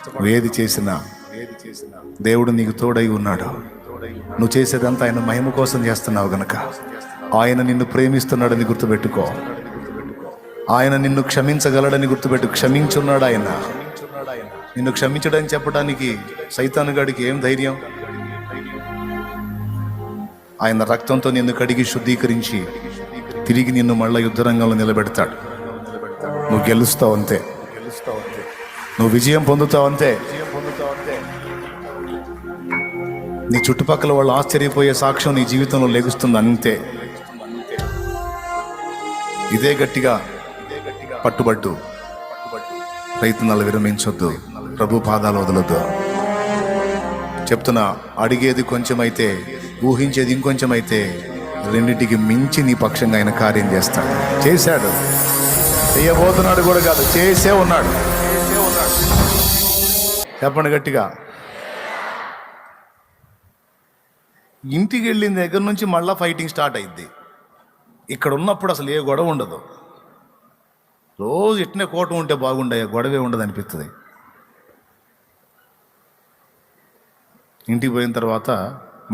నువ్వు ఏది చేసినా దేవుడు నీకు తోడై ఉన్నాడు. నువ్వు చేసేదంతా ఆయన మహిమ కోసం చేస్తున్నావు గనక ఆయన నిన్ను ప్రేమిస్తున్నాడని గుర్తుపెట్టుకో. ఆయన నిన్ను క్షమించగలడని గుర్తుపెట్టు. క్షమించున్నాడు ఆయన. నిన్ను క్షమించడని చెప్పడానికి సైతాను గాడికి ఏం ధైర్యం? ఆయన రక్తంతో నిన్ను కడిగి శుద్ధీకరించి తిరిగి నిన్ను మళ్ళా యుద్ధరంగంలో నిలబెడతాడు. నువ్వు గెలుస్తావు అంతే. నువ్వు విజయం పొందుతావు అంతే. నీ చుట్టుపక్కల వాళ్ళు ఆశ్చర్యపోయే సాక్ష్యం నీ జీవితంలో లెగుస్తుంది అంతే. ఇదే గట్టిగా పట్టుబట్టు. ప్రయత్నాలు విరమించొద్దు. ప్రభు పాదాలు వదలొద్దు. చెప్తున్నా, అడిగేది కొంచెమైతే ఊహించేది ఇంకొంచెమైతే రెండింటికి మించి నీ పక్షంగా ఆయన కార్యం చేస్తాడు. చేశాడు, చేయబోతున్నాడు కూడా కాదు, చేసే ఉన్నాడు. చెప్పండి గట్టిగా. ఇంటికి వెళ్ళిన దగ్గర నుంచి మళ్ళీ ఫైటింగ్ స్టార్ట్ అయింది. ఇక్కడ ఉన్నప్పుడు అసలు ఏ గొడవ ఉండదు. రోజు ఇట్నే కోట ఉంటే బాగుండే, గొడవే ఉండదు అనిపిస్తుంది. ఇంటికి పోయిన తర్వాత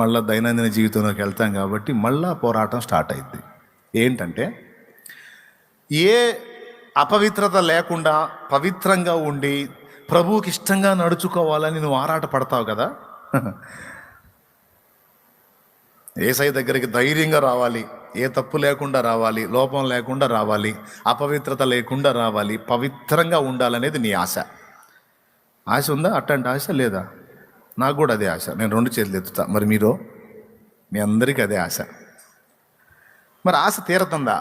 మళ్ళీ దైనందిన జీవితంలోకి వెళ్తాం కాబట్టి మళ్ళా పోరాటం స్టార్ట్ అయింది. ఏంటంటే, ఏ అపవిత్రత లేకుండా పవిత్రంగా ఉండి ప్రభువుకి ఇష్టంగా నడుచుకోవాలని నువ్వు ఆరాట పడతావు కదా. యేసయ్య దగ్గరికి ధైర్యంగా రావాలి, ఏ తప్పు లేకుండా రావాలి, లోపం లేకుండా రావాలి, అపవిత్రత లేకుండా రావాలి, పవిత్రంగా ఉండాలనేది నీ ఆశ. ఆశ ఉందా? అట్లాంటి ఆశ లేదా? నాకు కూడా అదే ఆశ. నేను 2 చేతులు ఎత్తుతా. మరి మీరు, మీ అందరికీ అదే ఆశ. మరి ఆశ తీరుతుందా?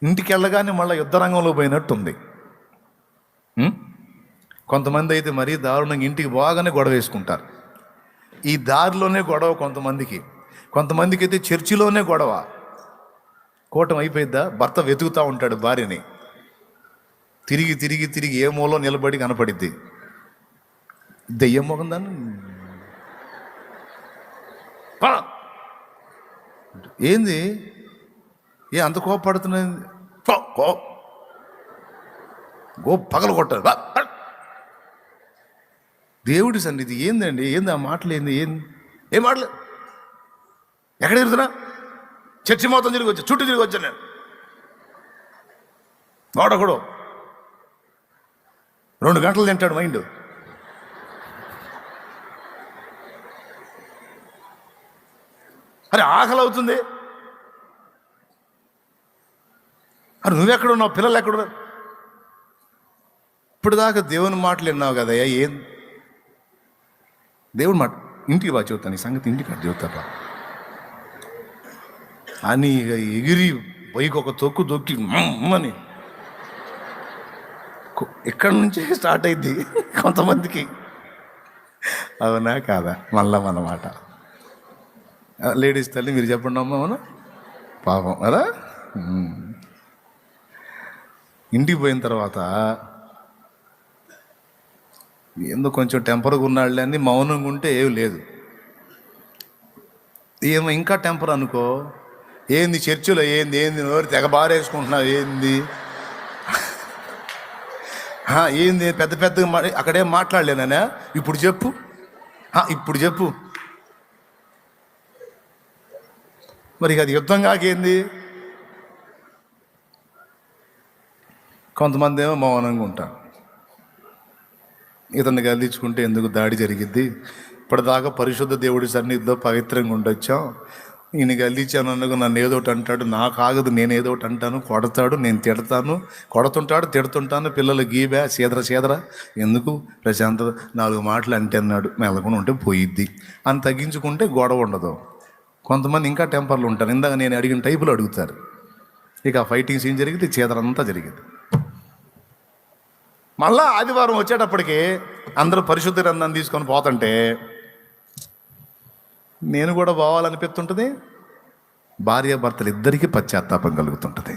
ఇంటికి వెళ్ళగానే మళ్ళీ యుద్ధరంగంలో పోయినట్టుంది. కొంతమంది అయితే మరీ దారుణంగా ఇంటికి బాగానే గొడవ వేసుకుంటారు. ఈ దారిలోనే గొడవ కొంతమందికి అయితే చర్చిలోనే గొడవ. కూటం అయిపోయిద్దా, భర్త వెతుకుతూ ఉంటాడు భార్యని. తిరిగి తిరిగి తిరిగి ఏ మూలో నిలబడి కనపడిద్ది. దెయ్యం మొగందాన్ని ఏంది, ఏ అంత కోపడుతున్నది? పగలు కొట్టారు. దేవుడి సన్నిధి ఏందండి? ఏంది ఆ మాటలు? ఏం మాటలు? ఎక్కడ తిరుగుతున్నా? చర్చి మొత్తం తిరిగి వచ్చా, చుట్టూ తిరిగి వచ్చాను నేను. వాడొకడు 2 గంటలు తింటాడు మైండ్. అరే ఆకలి అవుతుంది. అరే నువ్వెక్కడున్నావు? పిల్లలు ఎక్కడున్నారు? ఇప్పుడు దాకా దేవుని మాటలు విన్నావు కదయ్యా. ఏం దేవుని మాట? ఇంటికి బా చెబుతాను ఈ సంగతి, ఇంటికి అటు చెబుతారా అని ఎగిరి పైకి ఒక తొక్కు దొక్కి అని ఇక్కడ నుంచే స్టార్ట్ అయింది కొంతమందికి. అవునా కాదా? మళ్ళా మన మాట లేడీస్ తల్లి మీరు చెప్పండి అమ్మా. మనం పాపం అలా ఇంటికి పోయిన తర్వాత ఎందుకు కొంచెం టెంపర్గా ఉన్నాళ్ళే అని మౌనంగా ఉంటే ఏమి లేదు. ఏమో ఇంకా టెంపర్ అనుకో. ఏంది చర్చిలో ఏంది నోరు తెగ బారేసుకుంటున్నావు ఏంది? ఏంది పెద్ద పెద్దగా అక్కడేం మాట్లాడలేనా? ఇప్పుడు చెప్పు. మరి అది యుద్ధం కాకేంది? కొంతమంది ఏమో మౌనంగా ఉంటారు. ఇతన్ని గదిలించుకుంటే ఎందుకు దాడి జరిగిద్ది? ఇప్పటిదాకా పరిశుద్ధ దేవుడి సన్నిధిలో పవిత్రంగా ఉండొచ్చాం. ఈయన గదిలించాను అన్నకు నన్ను ఏదోటి అంటాడు, నాకు ఆగదు, నేను ఏదోటి అంటాను, కొడతాడు, నేను తిడతాను, కొడుతుంటాడు, తిడుతుంటాను, పిల్లలు గీబా సీదర ఎందుకు ప్రశాంతత 4 మాటలు అంటే అన్నాడు, మెలకుండా ఉంటే పోయిద్ది అని తగ్గించుకుంటే గొడవ ఉండదు. కొంతమంది ఇంకా టెంపర్లు ఉంటారు. ఇందాక నేను అడిగిన టైపులో అడుగుతారు. ఇక ఫైటింగ్ సీన్ జరిగింది, చీదరంతా జరిగింది. మళ్ళా ఆదివారం వచ్చేటప్పటికి అందరూ పరిశుద్ధ గ్రంథాన్ని తీసుకొని పోతుంటే నేను కూడా పోవాలనిపిస్తుంటుంది. భార్యాభర్తలు ఇద్దరికీ పశ్చాత్తాపం కలుగుతుంటుంది.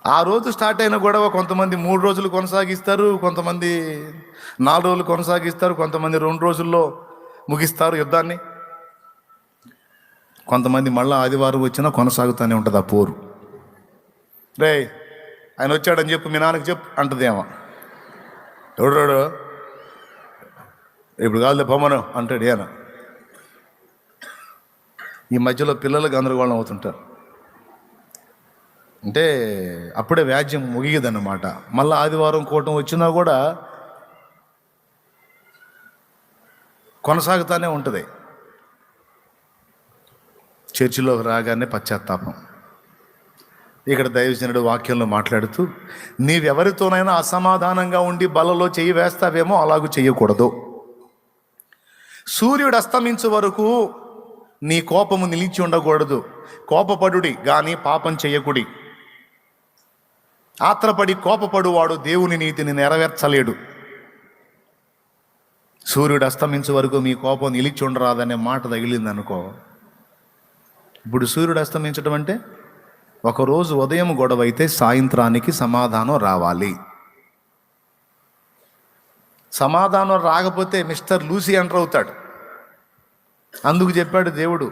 ఆ రోజు స్టార్ట్ అయిన గొడవ కొంతమంది 3 రోజులు కొనసాగిస్తారు, కొంతమంది 4 రోజులు కొనసాగిస్తారు, కొంతమంది 2 రోజుల్లో ముగిస్తారు యుద్ధాన్ని. కొంతమంది మళ్ళీ ఆదివారం వచ్చినా కొనసాగుతూనే ఉంటుంది ఆ పోరు. రే ఆయన వచ్చాడని చెప్పు, మీ నాన్నకి చెప్పు అంటదేమో. ఎవడు ఇప్పుడు కాదు పొమ్మను అంటాడు ఈయన. ఈ మధ్యలో పిల్లలు గందరగోళం అవుతుంటారు. అంటే అప్పుడే వ్యాజ్యం ముగియదన్నమాట. మళ్ళీ ఆదివారం కూటం వచ్చినా కూడా కొనసాగుతూనే ఉంటుంది. చర్చిలోకి రాగానే పశ్చాత్తాపం. ఇక్కడ దైవజనుడు వాక్యంలో మాట్లాడుతూ, నీవెవరితోనైనా అసమాధానంగా ఉండి బలలో చెయ్యి వేస్తావేమో అలాగూ చెయ్యకూడదు. సూర్యుడు అస్తమించే వరకు నీ కోపము నిలిచి ఉండకూడదు. కోపపడుడి గాని పాపం చెయ్యకుడి. ఆత్రపడి కోపపడువాడు దేవుని నీతిని నెరవేర్చలేడు. సూర్యుడు అస్తమించే వరకు మీ కోపం నిలిచి ఉండరాదనే మాట తగిలింది అనుకో. ఇప్పుడు సూర్యుడు అస్తమించడం అంటే ఒకరోజు ఉదయం గొడవ అయితే సాయంత్రానికి సమాధానం రావాలి. సమాధానం రాకపోతే మిస్టర్ లూసీ ఎంటర్ అవుతాడు. అందుకు చెప్పాడు దేవుడు,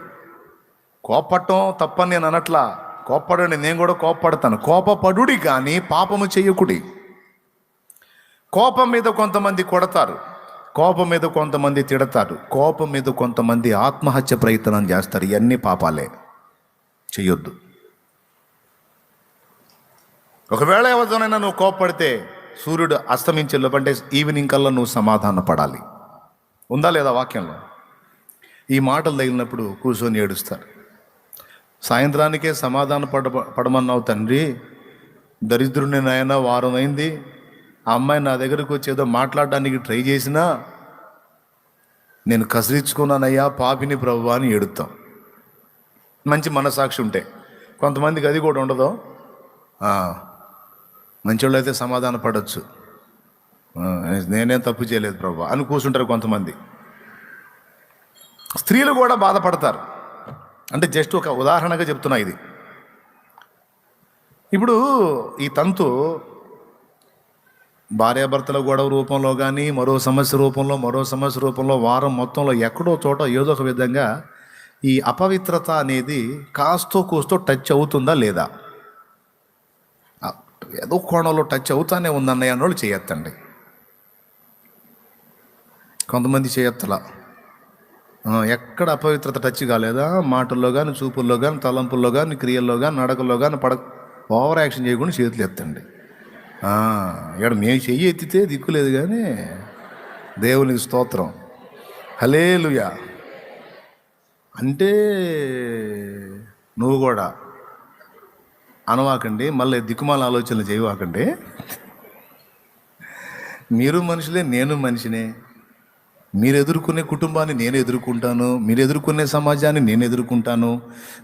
కోపడటం తప్పని నేను అనట్లా, కోపడండి, నేను కూడా కోపడతాను. కోపపడుడి కానీ పాపము చెయ్యకుడి. కోపం మీద కొంతమంది కొడతారు, కోపం మీద కొంతమంది తిడతారు, కోపం మీద కొంతమంది ఆత్మహత్య ప్రయత్నం చేస్తారు. ఇవన్నీ పాపాలే, చెయ్యొద్దు. ఒకవేళ ఎవరితోనైనా నువ్వు కోపపడితే సూర్యుడు అస్తమించే లోపంటే ఈవినింగ్ కల్లా నువ్వు సమాధాన పడాలి. ఉందా లేదా వాక్యంలో? ఈ మాటలు తగిలినప్పుడు కూర్చొని ఏడుస్తారు. సాయంత్రానికే సమాధాన పడమన్నావు తండ్రి, దరిద్రుని నాయన, వారం అయింది, ఆ అమ్మాయి నా దగ్గరకు వచ్చి ఏదో మాట్లాడడానికి ట్రై చేసినా నేను కసిరించుకున్నానయ్యా పాపిని ప్రభువా అని ఏడుతాం. మంచి మనసాక్షి ఉంటే. కొంతమందికి అది కూడా ఉండదు. మంచోళ్ళు అయితే సమాధాన పడవచ్చు, నేనేం తప్పు చేయలేదు ప్రభువా అని కూర్చుంటారు కొంతమంది. స్త్రీలు కూడా బాధపడతారు. అంటే జస్ట్ ఒక ఉదాహరణగా చెప్తున్నా ఇది. ఇప్పుడు ఈ తంతు భార్యాభర్తల గొడవ రూపంలో కానీ, మరో సమస్య రూపంలో వారం మొత్తంలో ఎక్కడో చోట ఏదో ఒక విధంగా ఈ అపవిత్రత అనేది కాస్తో కూస్తో టచ్ అవుతుందా లేదా? ఏదో కోణంలో టచ్ అవుతానే ఉందన్నయ్య అన్నోళ్ళు చేయొద్దండి. కొంతమంది చేయొత్తలా. ఎక్కడ అపవిత్రత టచ్ కాలేదా? మాటల్లో కానీ, చూపుల్లో కానీ, తలంపుల్లో కానీ, క్రియల్లో కానీ, నడకల్లో కానీ ఓవర్ యాక్షన్ చేయకుండా చేతులు ఎత్తండి. ఇక్కడ మేము చెయ్యి ఎత్తితే దిక్కులేదు కానీ దేవునికి స్తోత్రం, హల్లెలూయా. అంటే నువ్వు కూడా అనవాకండి, మళ్ళీ దిక్కుమాల ఆలోచనలు చేయవాకండి. మీరు మనుషులే, నేను మనిషినే. మీరు ఎదుర్కొనే కుటుంబాన్ని నేను ఎదుర్కొంటాను, మీరు ఎదుర్కొనే సమాజాన్ని నేను ఎదుర్కొంటాను,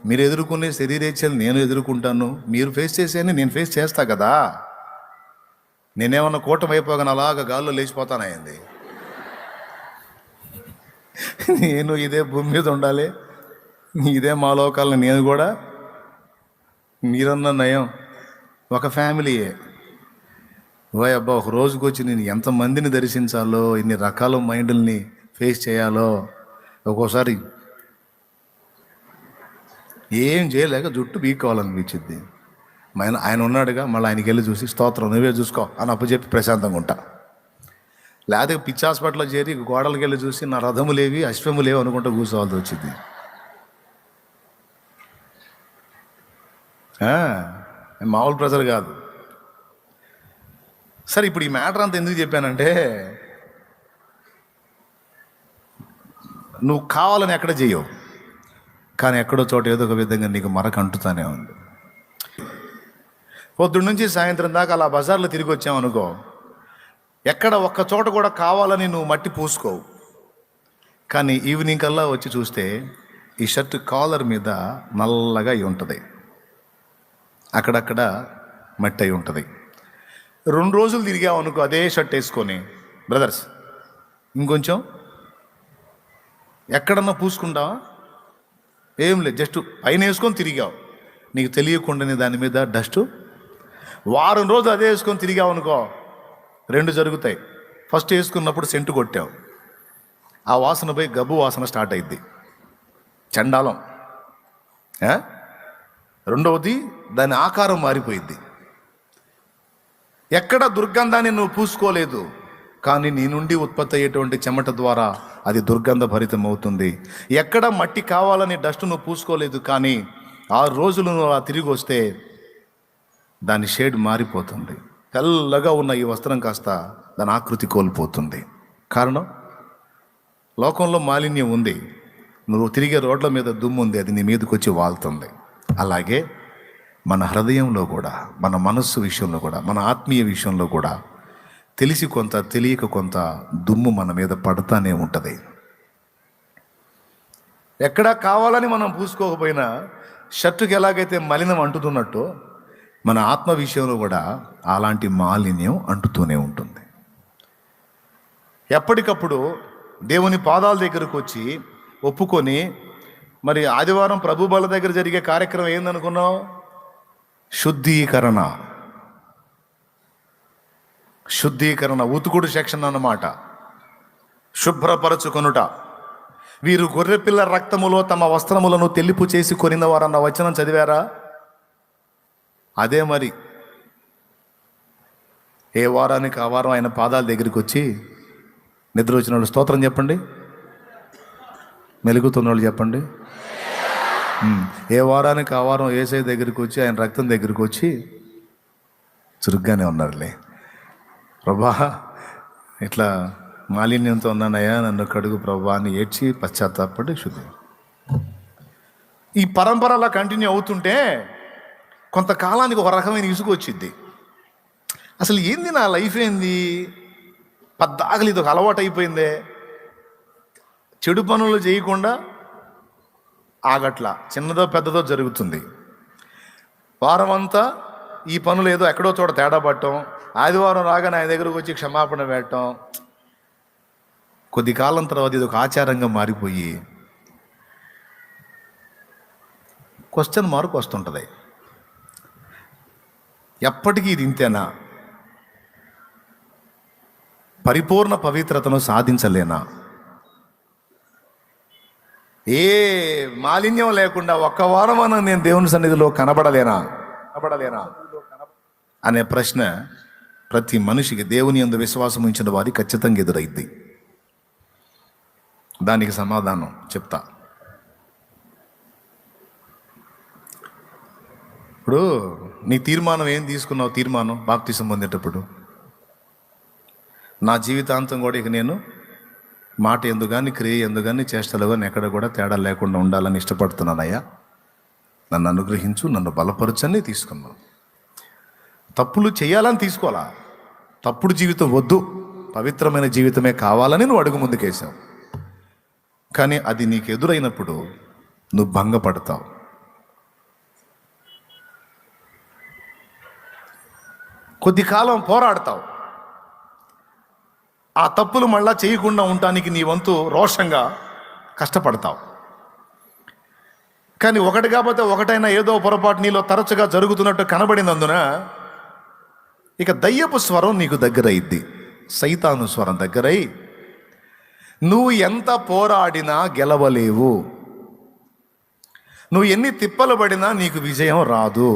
మీరు ఎదుర్కొనే శరీరేచ్ఛలు నేను ఎదుర్కొంటాను. మీరు ఫేస్ చేసేయని నేను ఫేస్ చేస్తా కదా. నేనేమన్నా కూటమి అయిపోగానే అలాగా గాల్లో లేచిపోతానయ్యింది. నేను ఇదే భూమి మీద ఉండాలి, ఇదే మా లోకాలను నేను కూడా. మీరన్న నయం, ఒక ఫ్యామిలీయే. ఓయ్ అబ్బా, ఒక రోజుకి వచ్చి నేను ఎంతమందిని దర్శించాలో, ఇన్ని రకాల మైండ్ని ఫేస్ చేయాలో, ఒక్కోసారి ఏం చేయలేక జుట్టు బీక్కోవాలనిపించింది. ఆయన ఉన్నాడుగా, మళ్ళీ ఆయనకి వెళ్ళి చూసి స్తోత్రం నువ్వే చూసుకో అని అప్పచెప్పి ప్రశాంతంగా ఉంటా. లేకపోతే పిచ్చి హాస్పిటల్లో చేరి గోడలకి వెళ్ళి చూసి నా రథము లేవి అశ్వము లేవు అనుకుంటూ కూర్చోవాల్సి వచ్చింది. మామూలు ప్రెజర్ కాదు. సరే, ఇప్పుడు ఈ మ్యాటర్ అంతా ఎందుకు చెప్పానంటే, నువ్వు కావాలని ఎక్కడ చేయవు, కానీ ఎక్కడో చోట ఏదో ఒక విధంగా నీకు మరక అంటుతానే ఉంది. పొద్దున్న నుంచి సాయంత్రం దాకా అలా బజార్లో తిరిగి వచ్చామనుకో, ఎక్కడ ఒక్క చోట కూడా కావాలని నువ్వు మట్టి పూసుకోవు. కానీ ఈవినింగ్ కల్లా వచ్చి చూస్తే ఈ షర్ట్ కాలర్ మీద నల్లగా అయి ఉంటుంది, అక్కడక్కడ మట్టి అయి ఉంటుంది. 2 రోజులు తిరిగావు అనుకో అదే షర్ట్ వేసుకొని, బ్రదర్స్ ఇంకొంచెం ఎక్కడన్నా పూసుకుంటావా? ఏం లేదు, జస్ట్ పైన వేసుకొని తిరిగావు, నీకు తెలియకుండానే దాని మీద డస్ట్. వారం రోజులు అదే వేసుకొని తిరిగావు అనుకో, 2 జరుగుతాయి. ఫస్ట్ వేసుకున్నప్పుడు సెంటు కొట్టావు, ఆ వాసన పోయి గబ్బు వాసన స్టార్ట్ అయింది, చండాలం. రెండవది, దాని ఆకారం మారిపోయింది. ఎక్కడ దుర్గంధాన్ని నువ్వు పూసుకోలేదు, కానీ నీ నుండి ఉత్పత్తి అయ్యేటువంటి చెమట ద్వారా అది దుర్గంధభరితం అవుతుంది. ఎక్కడ మట్టి కావాలని డస్ట్ నువ్వు పూసుకోలేదు, కానీ 6 రోజులు నువ్వు అలా తిరిగి వస్తే దాని షేడ్ మారిపోతుంది. తెల్లగా ఉన్న ఈ వస్త్రం కాస్త దాని ఆకృతి కోల్పోతుంది. కారణం, లోకంలో మాలిన్యం ఉంది, నువ్వు తిరిగే రోడ్ల మీద దుమ్ము ఉంది, అది నీ మీదకి వచ్చి వాళ్తుంది. అలాగే మన హృదయంలో కూడా, మన మనస్సు విషయంలో కూడా, మన ఆత్మీయ విషయంలో కూడా తెలిసి కొంత, తెలియక కొంత దుమ్ము మన మీద పడతానే ఉంటుంది. ఎక్కడా కావాలని మనం పూసుకోకపోయినా షర్టుకి ఎలాగైతే మలినం అంటుతున్నట్టు మన ఆత్మ విషయంలో కూడా అలాంటి మాలిన్యం అంటుతూనే ఉంటుంది. ఎప్పటికప్పుడు దేవుని పాదాల దగ్గరకు వచ్చి ఒప్పుకొని, మరి ఆదివారం ప్రభు బల దగ్గర జరిగే కార్యక్రమం ఏందనుకున్నావు? శుద్ధీకరణ, ఉతుకుడు సెక్షన్ అన్నమాట. శుభ్రపరచుకొనుట. వీరు గొర్రెపిల్ల రక్తములో తమ వస్త్రములను తెల్లిపు చేసి కొనినవారన్న వచనం చదివారా? అదే మరి ఏ వారానికి ఆ వారం ఆయన పాదాల దగ్గరికి వచ్చి, నిద్ర వచ్చిన వాళ్ళు స్తోత్రం చెప్పండి, మెలుగుతున్న వాళ్ళు చెప్పండి. ఏ వారానికి ఆ వారం యేసయ్య దగ్గరికి వచ్చి, ఆయన రక్తం దగ్గరికి వచ్చి, చురుగ్గానే ఉన్నారులే ప్రభా, ఇట్లా మాలిన్యంతో ఉన్నానయ్యా, నన్ను కడుగు ప్రభా అని ఏడ్చి పశ్చాత్తాపడి శుద్ధి. ఈ పరంపర అలా కంటిన్యూ అవుతుంటే కొంతకాలానికి ఒక రకమైన ఇసుగు వచ్చింది. అసలు ఏంది నా లైఫ్, ఏంది పద్దాకలు ఇది ఒక అలవాటు అయిపోయిందే, చెడు పనులు చేయకుండా ఆగట్లా, చిన్నదో పెద్దదో జరుగుతుంది. వారం అంతా ఈ పనులు ఏదో ఎక్కడో చోట తేడా పట్టడం, ఆదివారం రాగానే ఆయన దగ్గరకు వచ్చి క్షమాపణ పెట్టడం, కొద్ది కాలం తర్వాత ఇది ఒక ఆచారంగా మారిపోయి క్వశ్చన్ మార్క్ వస్తుంటుంది. ఎప్పటికీ ఇది ఇంతేనా? పరిపూర్ణ పవిత్రతను సాధించలేనా? ఏ మాలిన్యం లేకుండా ఒక్క వారమన్నా నేను దేవుని సన్నిధిలో కనబడలేనా అనే ప్రశ్న ప్రతి మనిషికి, దేవుని యందు విశ్వాసం ఉంచిన వారికి ఖచ్చితంగా ఎదురైద్ది. దానికి సమాధానం చెప్తా. ఇప్పుడు నీ తీర్మానం ఏం తీసుకున్నావు? తీర్మానం బాప్తిసం పొందేటప్పుడు, నా జీవితాంతం కూడా ఇక నేను మాట ఎందు కానీ, క్రియ ఎందు కానీ, చేష్టలు కానీ ఎక్కడ కూడా తేడా లేకుండా ఉండాలని ఇష్టపడుతున్నానయ్యా, నన్ను అనుగ్రహించు, నన్ను బలపరచని తీసుకున్నావు. తప్పులు చేయాలని తీసుకోవాలా, తప్పుడు జీవితం వద్దు, పవిత్రమైన జీవితమే కావాలని నువ్వు అడుగు ముందుకేసావు. కానీ అది నీకు ఎదురైనప్పుడు నువ్వు భంగపడతావు. కొద్ది కాలం పోరాడతావు. ఆ తప్పులు మళ్ళా చేయకుండా ఉండటానికి నీ వంతు రోషంగా కష్టపడతావు. కానీ ఒకటి కాకపోతే ఒకటైనా ఏదో పొరపాటు నీలో తరచుగా జరుగుతున్నట్టు కనబడినందున ఇక దయ్యపు స్వరం నీకు దగ్గరైద్ది, సైతాను స్వరం దగ్గరై నువ్వు ఎంత పోరాడినా గెలవలేవు, నువ్వు ఎన్ని తిప్పలు పడినా నీకు విజయం రాదు,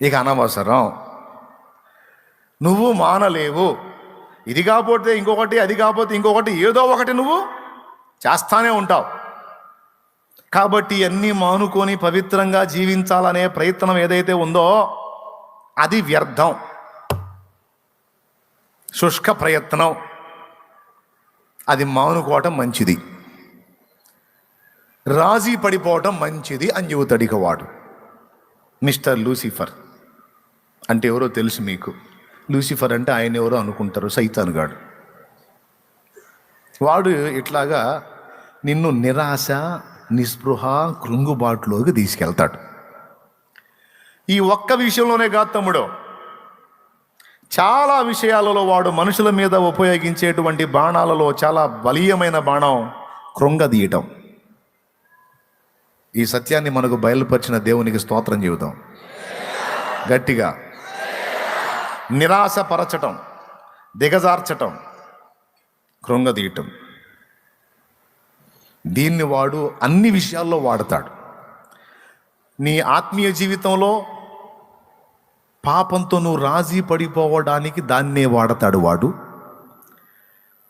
ఇక అనవసరం, నువ్వు మానలేవు, ఇది కాకపోతే ఇంకొకటి, అది కాకపోతే ఇంకొకటి, ఏదో ఒకటి నువ్వు చేస్తానే ఉంటావు. కాబట్టి అన్నీ మానుకొని పవిత్రంగా జీవించాలనే ప్రయత్నం ఏదైతే ఉందో అది వ్యర్థం, శుష్క ప్రయత్నం. అది మానుకోవటం మంచిది, రాజీ పడిపోవటం మంచిది అని చెబుతాడు ఇక వాడు. మిస్టర్ లూసిఫర్ అంటే ఎవరో తెలుసు మీకు? లూసిఫర్ అంటే ఆయన ఎవరో అనుకుంటారు, సైతానుగాడు. వాడు ఇట్లాగా నిన్ను నిరాశ, నిస్పృహ, కృంగుబాటులోకి తీసుకెళ్తాడు. ఈ ఒక్క విషయంలోనే కాదు తమ్ముడు, చాలా విషయాలలో వాడు మనుషుల మీద ఉపయోగించేటువంటి బాణాలలో చాలా బలీయమైన బాణం కృంగదీయటం. ఈ సత్యాన్ని మనకు బయలుపరిచిన దేవునికి స్తోత్రం చెబుతాం గట్టిగా. నిరాశపరచటం, దిగజార్చటం, కృంగదీయటం, దీన్ని వాడు అన్ని విషయాల్లో వాడతాడు. నీ ఆత్మీయ జీవితంలో పాపంతో నువ్వు రాజీ పడిపోవడానికి దాన్నే వాడతాడు వాడు.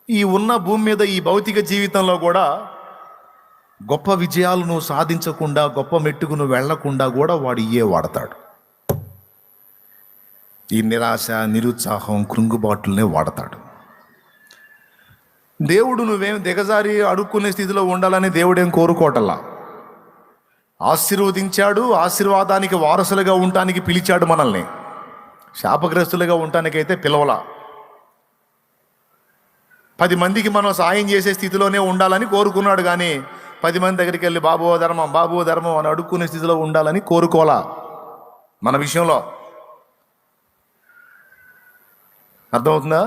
ఈ ఉన్న భూమి మీద ఈ భౌతిక జీవితంలో కూడా గొప్ప విజయాలు నువ్వు సాధించకుండా, గొప్ప మెట్టుకు నువ్వు వెళ్లకుండా కూడా వాడు వాడతాడు. ఈ నిరాశ, నిరుత్సాహం, కృంగుబాటులనే వాడతాడు. దేవుడు నువ్వేం దిగజారి అడుక్కునే స్థితిలో ఉండాలని దేవుడేం కోరుకోవటల్లా. ఆశీర్వదించాడు, ఆశీర్వాదానికి వారసులుగా ఉండటానికి పిలిచాడు మనల్ని. శాపగ్రస్తులుగా ఉండటానికైతే పిలవలా. 10 మందికి మనం సాయం చేసే స్థితిలోనే ఉండాలని కోరుకున్నాడు, కానీ 10 మంది దగ్గరికి వెళ్ళి బాబు ధర్మం అని అడుక్కునే స్థితిలో ఉండాలని కోరుకోలా మన విషయంలో. అర్థమవుతుందా?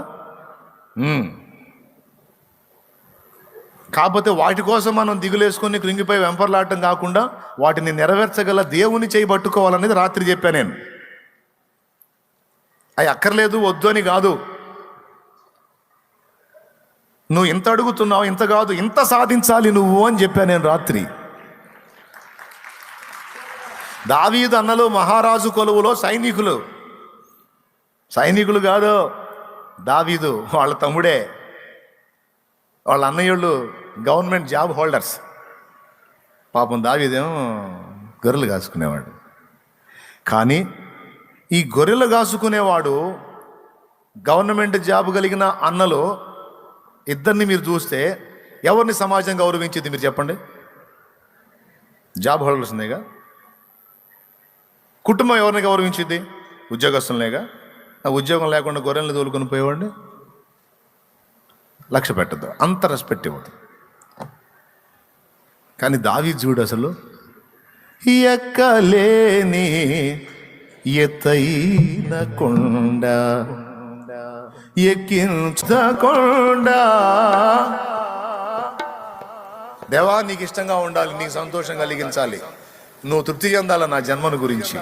కాకపోతే వాటి కోసం మనం దిగులేసుకొని కృంగిపోయి వెంపర్లాడటం కాకుండా వాటిని నెరవేర్చగల దేవుని చేయి పట్టుకోవాలనేది రాత్రి చెప్పాను నేను. అవి అక్కర్లేదు, వద్దు అని కాదు. నువ్వు ఇంత అడుగుతున్నావు, ఇంత కాదు, ఇంత సాధించాలి నువ్వు అని చెప్పాను నేను రాత్రి. దావీదు అన్నలు మహారాజు కొలువులో సైనికులు కాదు, దావీదు వాళ్ళ తమ్ముడే, వాళ్ళ అన్నయ్యోళ్ళు గవర్నమెంట్ జాబ్ హోల్డర్స్. పాపం దావీదేమో గొర్రెలు కాసుకునేవాడు. కానీ ఈ గొర్రెలు కాసుకునేవాడు గవర్నమెంట్ జాబ్ కలిగిన అన్నలు ఇద్దరిని మీరు చూస్తే ఎవరిని సమాజం గౌరవించింది మీరు చెప్పండి? జాబ్ హోల్డర్స్ ఉన్నాయిగా. కుటుంబం ఎవరిని గౌరవించింది? ఉద్యోగస్తులనేగా. ఆ ఉద్యోగం లేకుండా గొర్రెలను తోలుకొని పోయేవాడిని లక్ష్య పెట్టద్దు, అంత రెస్పెక్ట్ ఇవ్వదు. కానీ దావీదు చూడు, అసలు ఎక్కలేని ఎత్తైన కొండ ఎక్కించకుండా. దేవా, నీకు ఇష్టంగా ఉండాలి, నీకు సంతోషం కలిగించాలి, నువ్వు తృప్తి చెందాల నా జన్మను గురించి,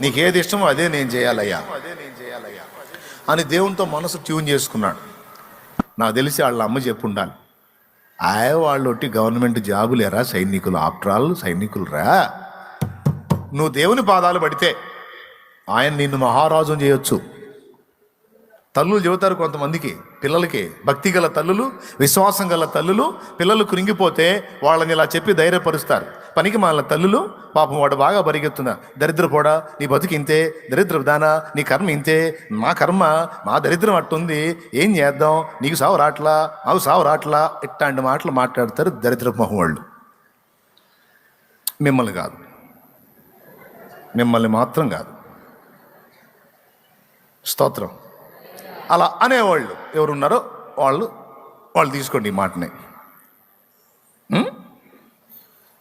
నీకు ఏది ఇష్టమో అదే నేను చేయాలయ్యా అని దేవునితో మనసు ట్యూన్ చేసుకున్నాడు. నాకు తెలిసి వాళ్ళ అమ్మ చెప్పు ఉండాలి, వాళ్ళు ఒట్టి గవర్నమెంట్ జాబులేరా సైనికులు, ఆఫ్టర్ ఆల్ సైనికులు రా. నువ్వు దేవుని పాదాలు పడితే ఆయన నిన్ను మహారాజుని చేయొచ్చు. తల్లులు చెబుతారు కొంతమందికి, పిల్లలకి, భక్తి గల తల్లులు, విశ్వాసం గల తల్లులు పిల్లలు కృంగిపోతే వాళ్ళని ఇలా చెప్పి ధైర్యపరుస్తారు. పనికి మాల తల్లులు, పాపం వాడు బాగా పరిగెత్తున్నా, దరిద్రపోడా నీ బతుకు ఇంతే, దరిద్ర దానా నీ కర్మ ఇంతే, మా దరిద్రం అట్టుంది, ఏం చేద్దాం, నీకు సావు రాట్లా, మాకు సావు రాట్లా, ఇట్లాంటి మాటలు మాట్లాడతారు దరిద్ర మొహం వాళ్ళు. మిమ్మల్ని మాత్రం కాదు. స్తోత్రం. అలా అనేవాళ్ళు ఎవరున్నారో వాళ్ళు తీసుకోండి ఈ మాటని.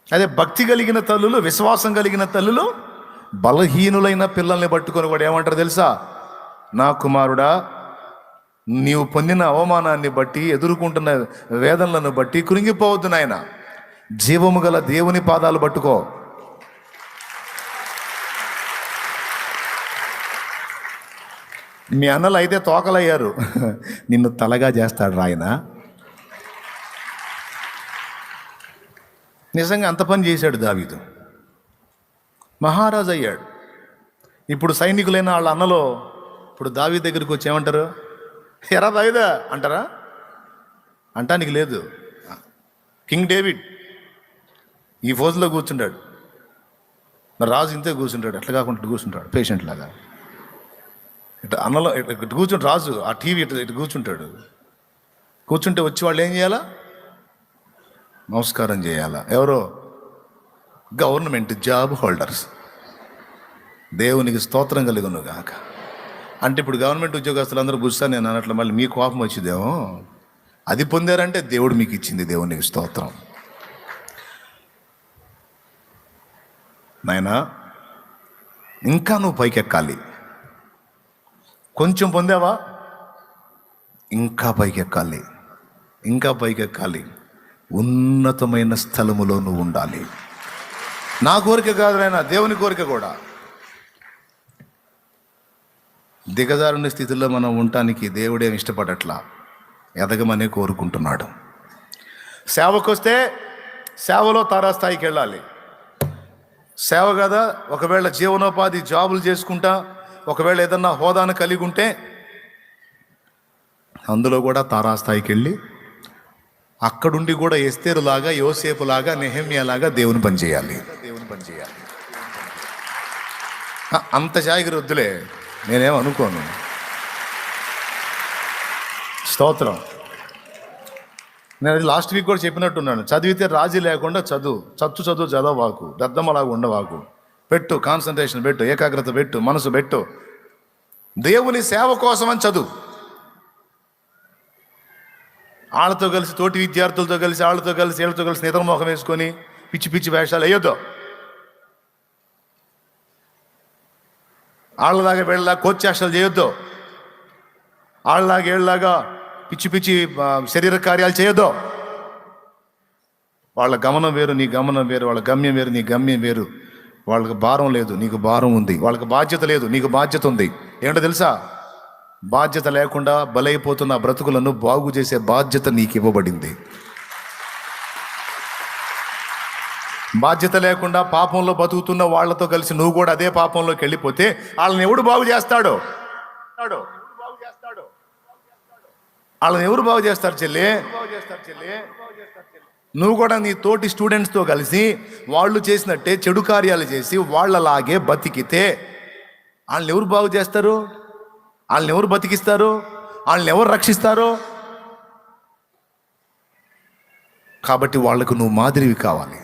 అదే భక్తి కలిగిన తల్లులు, విశ్వాసం కలిగిన తల్లులు బలహీనులైన పిల్లల్ని పట్టుకొని కూడా ఏమంటారు తెలుసా? నా కుమారుడా, నీవు పొందిన అవమానాన్ని బట్టి, ఎదుర్కొంటున్న వేదనలను బట్టి కృంగిపోవద్దు నాయన, జీవము గల దేవుని పాదాలు పట్టుకో. మీ అన్నలు అయితే తోకలయ్యారు, నిన్ను తలగా చేస్తాడు రాయన. నిజంగా అంత పని చేశాడు దావీదు, మహారాజు అయ్యాడు. ఇప్పుడు సైనికులైన వాళ్ళ అన్నలో ఇప్పుడు దావీదు దగ్గరికి వచ్చి ఏమంటారు? ఎరా దావీదా అంటారా? అంటానికి లేదు. కింగ్ డేవిడ్ ఈ ఫోజులో కూర్చుంటాడు, మరి రాజు ఇంతే కూర్చుంటాడు, ఎట్లా కాకుండా కూర్చుంటాడు పేషెంట్ లాగా. ఇట్లా అన్నలో ఇటు కూర్చుంటాడు రాజు, ఆ టీవీ ఇటు కూర్చుంటాడు. కూర్చుంటే వచ్చి వాళ్ళు ఏం చేయాలా? నమస్కారం చేయాలా. ఎవరో గవర్నమెంట్ జాబ్ హోల్డర్స్. దేవునికి స్తోత్రం కలుగును గాక. అంటే ఇప్పుడు గవర్నమెంట్ ఉద్యోగస్తులందరూ కూర్చొని నేను అన్నట్లు మళ్ళీ మీ కోపం వచ్చిందేమో. అది పొందారంటే దేవుడు మీకు ఇచ్చింది, దేవునికి స్తోత్రం. నాయనా, ఇంకా నువ్వు పైకెక్కాలి. కొంచెం పొందావా, ఇంకా పైకెక్కాలి, ఇంకా పైకెక్కాలి. ఉన్నతమైన స్థలములో నువ్వు ఉండాలి. నా కోరిక కాదు నాయనా, దేవుని కోరిక కూడా. దిగజారుని స్థితిలో మనం ఉండటానికి దేవుడేం ఇష్టపడట్లా, ఎదగమనే కోరుకుంటున్నాడు. సేవకు వస్తే సేవలో తారాస్థాయికి వెళ్ళాలి. సేవ కదా, ఒకవేళ జీవనోపాధి జాబులు చేసుకుంటా, ఒకవేళ ఏదన్నా హోదాను కలిగి ఉంటే అందులో కూడా తారాస్థాయికి వెళ్ళి అక్కడుండి కూడా ఎస్తేరులాగా, యోసేపులాగా, నెహెమ్యాలాగా దేవుని పని చేయాలి. అంత జాగిరి వద్దులే, నేనేం అనుకోను. స్తోత్రం. నేను అది లాస్ట్ వీక్ కూడా చెప్పినట్టున్నాను. చదివితే రాజీ లేకుండా చదువు చదవవాకు, దద్దమ్మలాగా ఉండవాకు. పెట్టు, కాన్సన్ట్రేషన్ పెట్టు, ఏకాగ్రత పెట్టు, మనసు పెట్టు. దేవుని సేవ కోసం అని చదువు. వాళ్ళతో కలిసి, తోటి విద్యార్థులతో కలిసి, వీళ్ళతో కలిసి నిద్ర మోహం వేసుకొని పిచ్చి పిచ్చి వేషాలు వేయొద్దు. వాళ్ళలాగా వీళ్ళలాగా కోచ్చేష్టలు చేయొద్దు. వాళ్ళలాగా వీళ్ళలాగా పిచ్చి పిచ్చి శరీర కార్యాలు చేయొద్దు. వాళ్ళ గమనం వేరు, నీ గమనం వేరు. వాళ్ళ గమ్యం వేరు, నీ గమ్యం వేరు. వాళ్ళకి భారం లేదు, నీకు భారం ఉంది. వాళ్ళకి బాధ్యత లేదు, నీకు బాధ్యత ఉంది. ఏంటో తెలుసా? బాధ్యత లేకుండా బలైపోతున్న బ్రతుకులను బాగు చేసే బాధ్యత నీకు ఇవ్వబడింది. బాధ్యత లేకుండా పాపంలో బతుకుతున్న వాళ్ళతో కలిసి నువ్వు కూడా అదే పాపంలోకి వెళ్ళిపోతే వాళ్ళని ఎవడు బాగు చేస్తాడు? వాళ్ళని ఎవరు బాగు చేస్తారు చెల్లి? నువ్వు కూడా నీ తోటి స్టూడెంట్స్తో కలిసి వాళ్ళు చేసినట్టే చెడు కార్యాలు చేసి వాళ్ళలాగే బతికితే వాళ్ళని ఎవరు బాగు చేస్తారు? వాళ్ళని ఎవరు బతికిస్తారు? వాళ్ళని ఎవరు రక్షిస్తారు? కాబట్టి వాళ్లకు నువ్వు మాదిరివి కావాలి.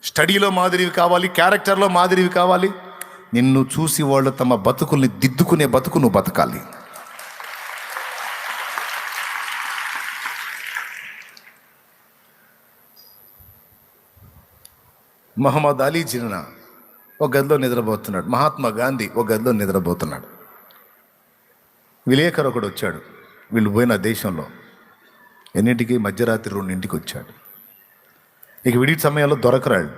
స్టడీలో మాదిరివి కావాలి, క్యారెక్టర్లో మాదిరివి కావాలి. నిన్ను చూసి వాళ్ళు తమ బతుకుల్ని దిద్దుకునే బతుకు నువ్వు బతకాలి. మహమ్మద్ అలీ జిన్నా ఒక గదిలో నిద్రపోతున్నాడు. మహాత్మా గాంధీ ఒక గదిలో నిద్రపోతున్నాడు. విలేకరు ఒకడు వచ్చాడు. వీళ్ళు పోయిన దేశంలో ఎన్నింటికి? మధ్యరాత్రి 2 వచ్చాడు. ఇక విడి సమయంలో దొరకరాడు.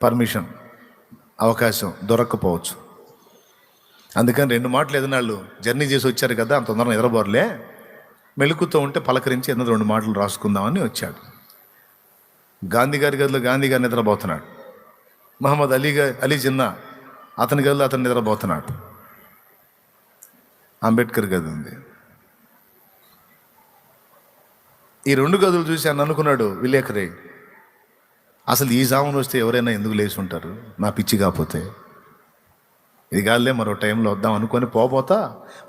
పర్మిషన్, అవకాశం దొరక్కపోవచ్చు. అందుకని 2 మాటలు ఏదైనా వాళ్ళు జర్నీ చేసి వచ్చారు కదా, అంత తొందరగా నిద్రపోరలే, మెలుకుతూ ఉంటే పలకరించి ఏదైనా 2 మాటలు రాసుకుందామని వచ్చాడు. గాంధీ గారి గదిలో గాంధీ గారు నిద్రపోతున్నాడు. మహమ్మద్ అలీ జిన్నా అతని గదిలో అతను నిద్రపోతున్నాడు. అంబేద్కర్ గది ఉంది. ఈ 2 గదులు చూసి అని అనుకున్నాడు విలేకరే, అసలు ఈ జామును వస్తే ఎవరైనా ఎందుకు లేచి ఉంటారు? నా పిచ్చి కాకపోతే ఇది కాదులే, మరో టైంలో వద్దాం అనుకొని పోతా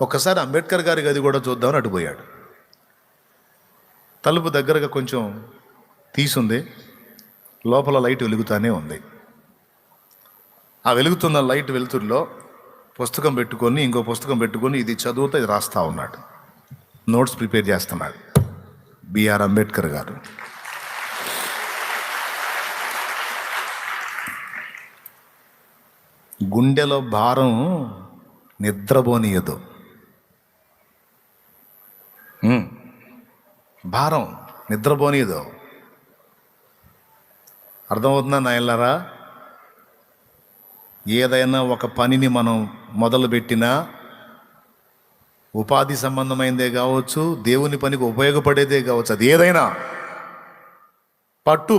ఒక్కసారి అంబేద్కర్ గారి గది కూడా చూద్దామని అటుపోయాడు. తలుపు దగ్గరగా కొంచెం తీసుంది, లోపల లైట్ వెలుగుతానే ఉంది. ఆ వెలుగుతున్న లైట్ వెలుతురులో పుస్తకం పెట్టుకొని, ఇంకో పుస్తకం పెట్టుకొని ఇది చదువుతూ ఇది రాస్తా ఉన్నాడు. నోట్స్ ప్రిపేర్ చేస్తున్నాడు బిఆర్ అంబేద్కర్ గారు. గుండెలో భారం నిద్రపోనీయదు. భారం నిద్రపోనీయదు. అర్థమవుతుందా నాయనలారా? ఏదైనా ఒక పనిని మనం మొదలుపెట్టినా, ఉపాధి సంబంధమైనదే కావచ్చు, దేవుని పనికి ఉపయోగపడేదే కావచ్చు, అది ఏదైనా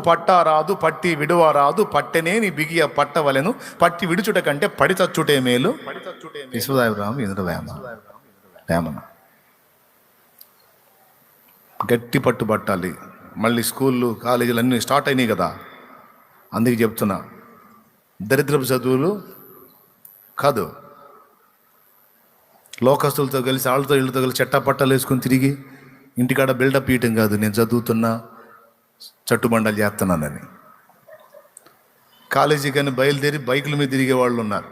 పట్టా రాదు, పట్టి విడువ రాదు, పట్టెనేని బిగియ పట్టవలెను, పట్టి విడుచుట కంటే పడి చచ్చుటే మేలు. విశ్వదాభిరామ వేమన. గట్టి పట్టు పట్టాలి. మళ్ళీ స్కూళ్ళు కాలేజీలు అన్నీ స్టార్ట్ అయినాయి కదా, అందుకే చెప్తున్నా, దరిద్రపు చదువులు కాదు. లోకస్తులతో కలిసి వాళ్ళతో వీళ్ళతో కలిసి చెట్టాపట్టాలు వేసుకొని తిరిగి ఇంటికాడ బిల్డప్ ఇయటం కాదు. నేను చదువుతున్నా, చట్టుబండలు చేస్తున్నానని. కాలేజీ కానీ బయలుదేరి బైకుల మీద తిరిగే వాళ్ళు ఉన్నారు.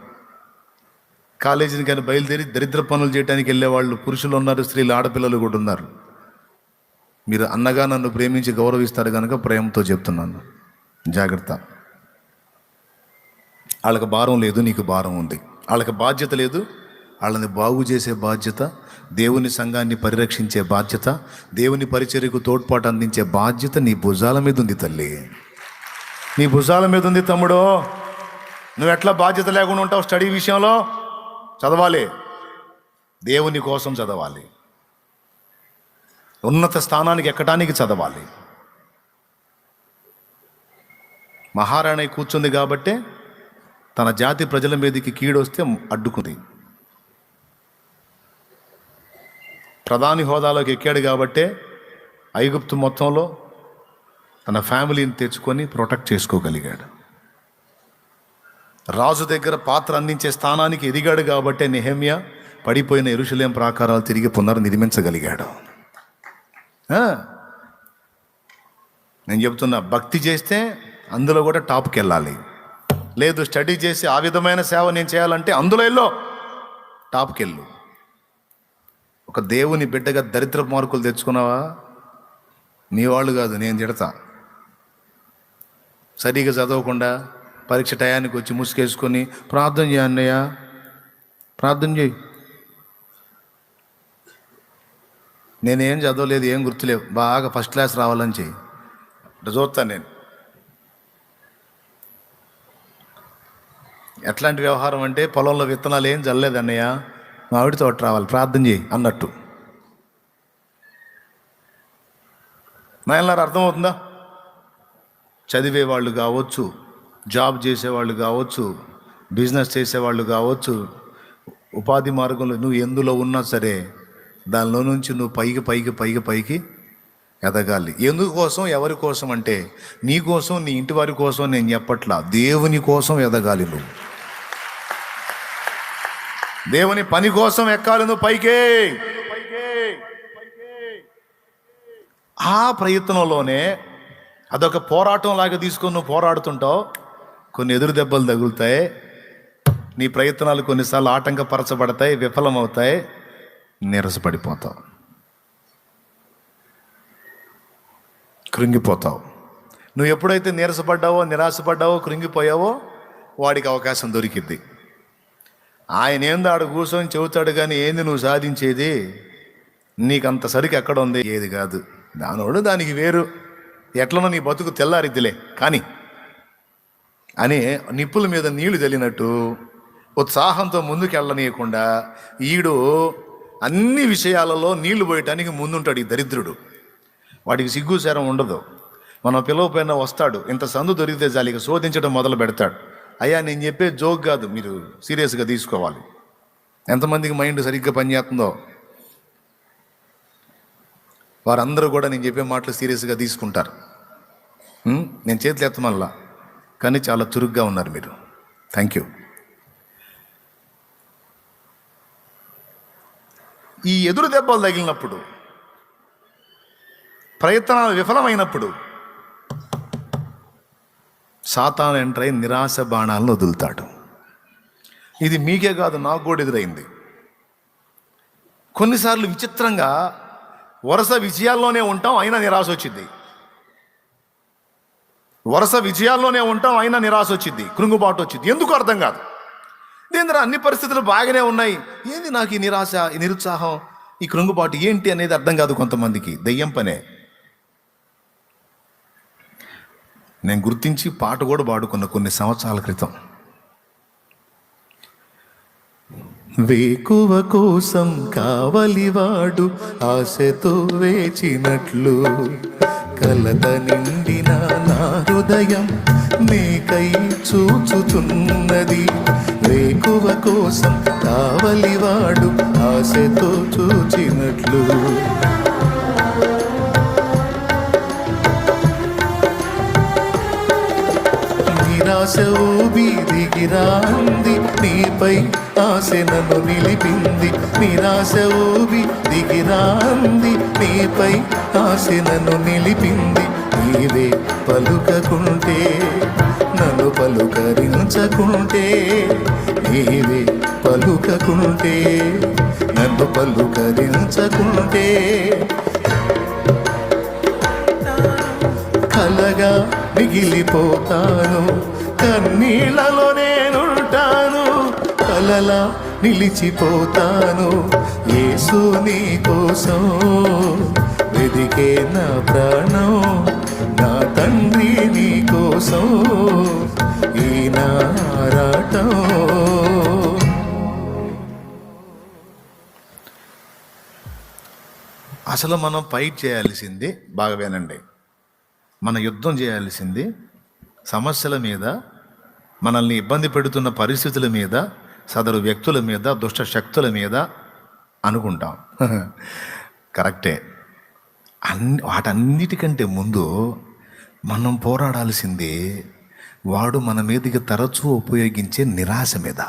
కాలేజీని కానీ బయలుదేరి దరిద్ర పనులు చేయడానికి వెళ్ళే వాళ్ళు పురుషులు ఉన్నారు, స్త్రీలు, ఆడపిల్లలు కూడా ఉన్నారు. మీరు అన్నగా నన్ను ప్రేమించి గౌరవిస్తారు కనుక ప్రేమతో చెప్తున్నాను, జాగ్రత్త. వాళ్ళకి భారం లేదు, నీకు భారం ఉంది. వాళ్ళకి బాధ్యత లేదు, వాళ్ళని బాగు చేసే బాధ్యత, దేవుని సంఘాన్ని పరిరక్షించే బాధ్యత, దేవుని పరిచర్యకు తోడ్పాటు అందించే బాధ్యత నీ భుజాల మీద ఉంది తల్లి, నీ భుజాల మీద ఉంది తమ్ముడు. నువ్వు ఎట్లా బాధ్యత లేకుండా ఉంటావు? స్టడీ విషయంలో చదవాలి, దేవుని కోసం చదవాలి, ఉన్నత స్థానానికి ఎక్కడానికి చదవాలి. మహారాణి కూర్చుంది కాబట్టే తన జాతి ప్రజల మీదకి కీడొస్తే అడ్డుకుంది. ప్రధాని హోదాలోకి ఎక్కాడు కాబట్టే ఐగుప్తు మొత్తంలో తన ఫ్యామిలీని తెచ్చుకొని ప్రొటెక్ట్ చేసుకోగలిగాడు. రాజు దగ్గర పాత్ర అందించే స్థానానికి ఎదిగాడు కాబట్టి నెహెమ్యా పడిపోయిన యెరూషలేం ప్రాకారాలు తిరిగి పునర్నిర్మించగలిగాడు. నేను చెబుతున్నా, భక్తి చేస్తే అందులో కూడా టాప్కి వెళ్ళాలి. లేదు స్టడీ చేసి ఆ విధమైన సేవ నేను చేయాలంటే అందులో వెళ్ళో టాప్కి వెళ్ళు. ఒక దేవుని బిడ్డగా దరిద్ర మార్కులు తెచ్చుకున్నావా, నీ వాళ్ళు కాదు, నేను తిడతా. సరిగా చదవకుండా పరీక్ష టయానికి వచ్చి ముసుకేసుకొని ప్రార్థన చేయ అన్నయ్య, ప్రార్థన చేయి. నేనేం చదవలేదు, ఏం గుర్తులేవు, బాగా ఫస్ట్ క్లాస్ రావాలని చెయ్యి. చూస్తాను నేను ఎట్లాంటి వ్యవహారం అంటే, పొలంలో విత్తనాలు ఏం చల్లలేదు అన్నయ్య, మామిడి తోట రావాలి, ప్రార్థన చేయి అన్నట్టు. నాయనలారా అర్థమవుతుందా? చదివేవాళ్ళు కావచ్చు, జాబ్ చేసేవాళ్ళు కావచ్చు, బిజినెస్ చేసేవాళ్ళు కావచ్చు, ఉపాధి మార్గంలో నువ్వు ఎందులో ఉన్నా సరే దానిలో నుంచి నువ్వు పైకి ఎదగాలి. ఎందుకోసం, ఎవరి కోసం అంటే నీ కోసం, నీ ఇంటి వారి కోసం నేను చెప్పట్లా, దేవుని కోసం ఎదగాలి. నువ్వు దేవుని పని కోసం ఎక్కాలి నువ్వు పైకే. ఆ ప్రయత్నంలోనే అదొక పోరాటం లాగా తీసుకొని నువ్వు పోరాడుతుంటావు. కొన్ని ఎదురు దెబ్బలు తగులుతాయి, నీ ప్రయత్నాలు కొన్నిసార్లు ఆటంకపరచబడతాయి, విఫలమవుతాయి, నీరసపడిపోతావు, కృంగిపోతావు. నువ్వు ఎప్పుడైతే నీరసపడ్డావో, నిరాశపడ్డావో, కృంగిపోయావో వాడికి అవకాశం దొరికిద్ది. ఆయన ఏందో ఆడు కూర్చొని చెబుతాడు, కానీ ఏంది నువ్వు సాధించేది, నీకంత సరికి ఎక్కడ ఉంది, ఏది కాదు, దానోడు దానికి వేరు, ఎట్లనో నీ బతుకు తెల్లారిద్దిలే కానీ అని నిప్పుల మీద నీళ్లు చల్లినట్టు ఉత్సాహంతో ముందుకు వెళ్ళనీయకుండా ఈడు అన్ని విషయాలలో నీళ్లు పోయటానికి ముందుంటాడు ఈ దరిద్రుడు. వాడికి సిగ్గుశారం ఉండదు. మనం పిలవపోయినా వస్తాడు, ఇంత సందు దొరికితే జాలిగా శోధించడం మొదలు పెడతాడు. అయ్యా నేను చెప్పే జోక్ కాదు, మీరు సీరియస్గా తీసుకోవాలి. ఎంతమందికి మైండ్ సరిగ్గా పనిచేస్తుందో వారందరూ కూడా నేను చెప్పే మాటలు సీరియస్గా తీసుకుంటారు. నేను చేతులు ఎత్తమల్లా, కానీ చాలా చురుగ్గా ఉన్నారు మీరు. Thank you. ఈ ఎదురు దెబ్బలు తగిలినప్పుడు, ప్రయత్నాలు విఫలమైనప్పుడు సాతాను ఎంటర్ అయి నిరాశ బాణాలను వదులుతాడు. ఇది మీకే కాదు, నాకు కూడా ఎదురైంది. కొన్నిసార్లు విచిత్రంగా వరుస విజయాల్లోనే ఉంటాం, అయినా నిరాశ వచ్చింది. వరుస విజయాల్లోనే ఉంటాం, అయినా నిరాశ వచ్చింది, కృంగుబాటు వచ్చింది. ఎందుకు అర్థం కాదు. దేంద్ర అన్ని పరిస్థితులు బాగానే ఉన్నాయి, ఏంది నాకు ఈ నిరాశ, ఈ నిరుత్సాహం, ఈ కృంగుబాటు ఏంటి అనేది అర్థం కాదు కొంతమందికి. దెయ్యం పనే. నేను గుర్తించి పాట కూడా పాడుకున్న కొన్ని సంవత్సరాల క్రితం. వేకువ కోసం కావలివాడు ఆశతో వేచినట్లు, కలత నిండిన నా హృదయం నీకై చూచుచున్నది. వేకువ కోసం కావలివాడు ఆశతో చూచినట్లు, నిరాశ ఊబి దిగిరాంది నీపై ఆశ నన్ను నిలిపింది. నిరాశ ఊబి దిగిరాంది నీపై ఆశ నన్ను నిలిపింది. నీవే పలుకకుంటే, నన్ను పలుకరించకుంటే, నీవే పలుకకుంటే, నన్ను పలుకరించకుంటే కలగా మిగిలిపోతాను, కన్నీళ్లలో నేనుంటాను, కలలా నిలిచిపోతాను. యేసు నీ కోసం వెదికే నా ప్రాణం, నా తండ్రి నీ కోసం ఈ నా ఆరాటం. అసలు మనం ఫైట్ చేయాల్సింది, బాగా వినండి, మన యుద్ధం చేయాల్సింది సమస్యల మీద, మనల్ని ఇబ్బంది పెడుతున్న పరిస్థితుల మీద, సదరు వ్యక్తుల మీద, దుష్ట శక్తుల మీద అనుకుంటాం. కరెక్టే. వాటన్నిటికంటే ముందు మనం పోరాడాల్సిందే వాడు మన మీదకి తరచూ ఉపయోగించే నిరాశ మీద,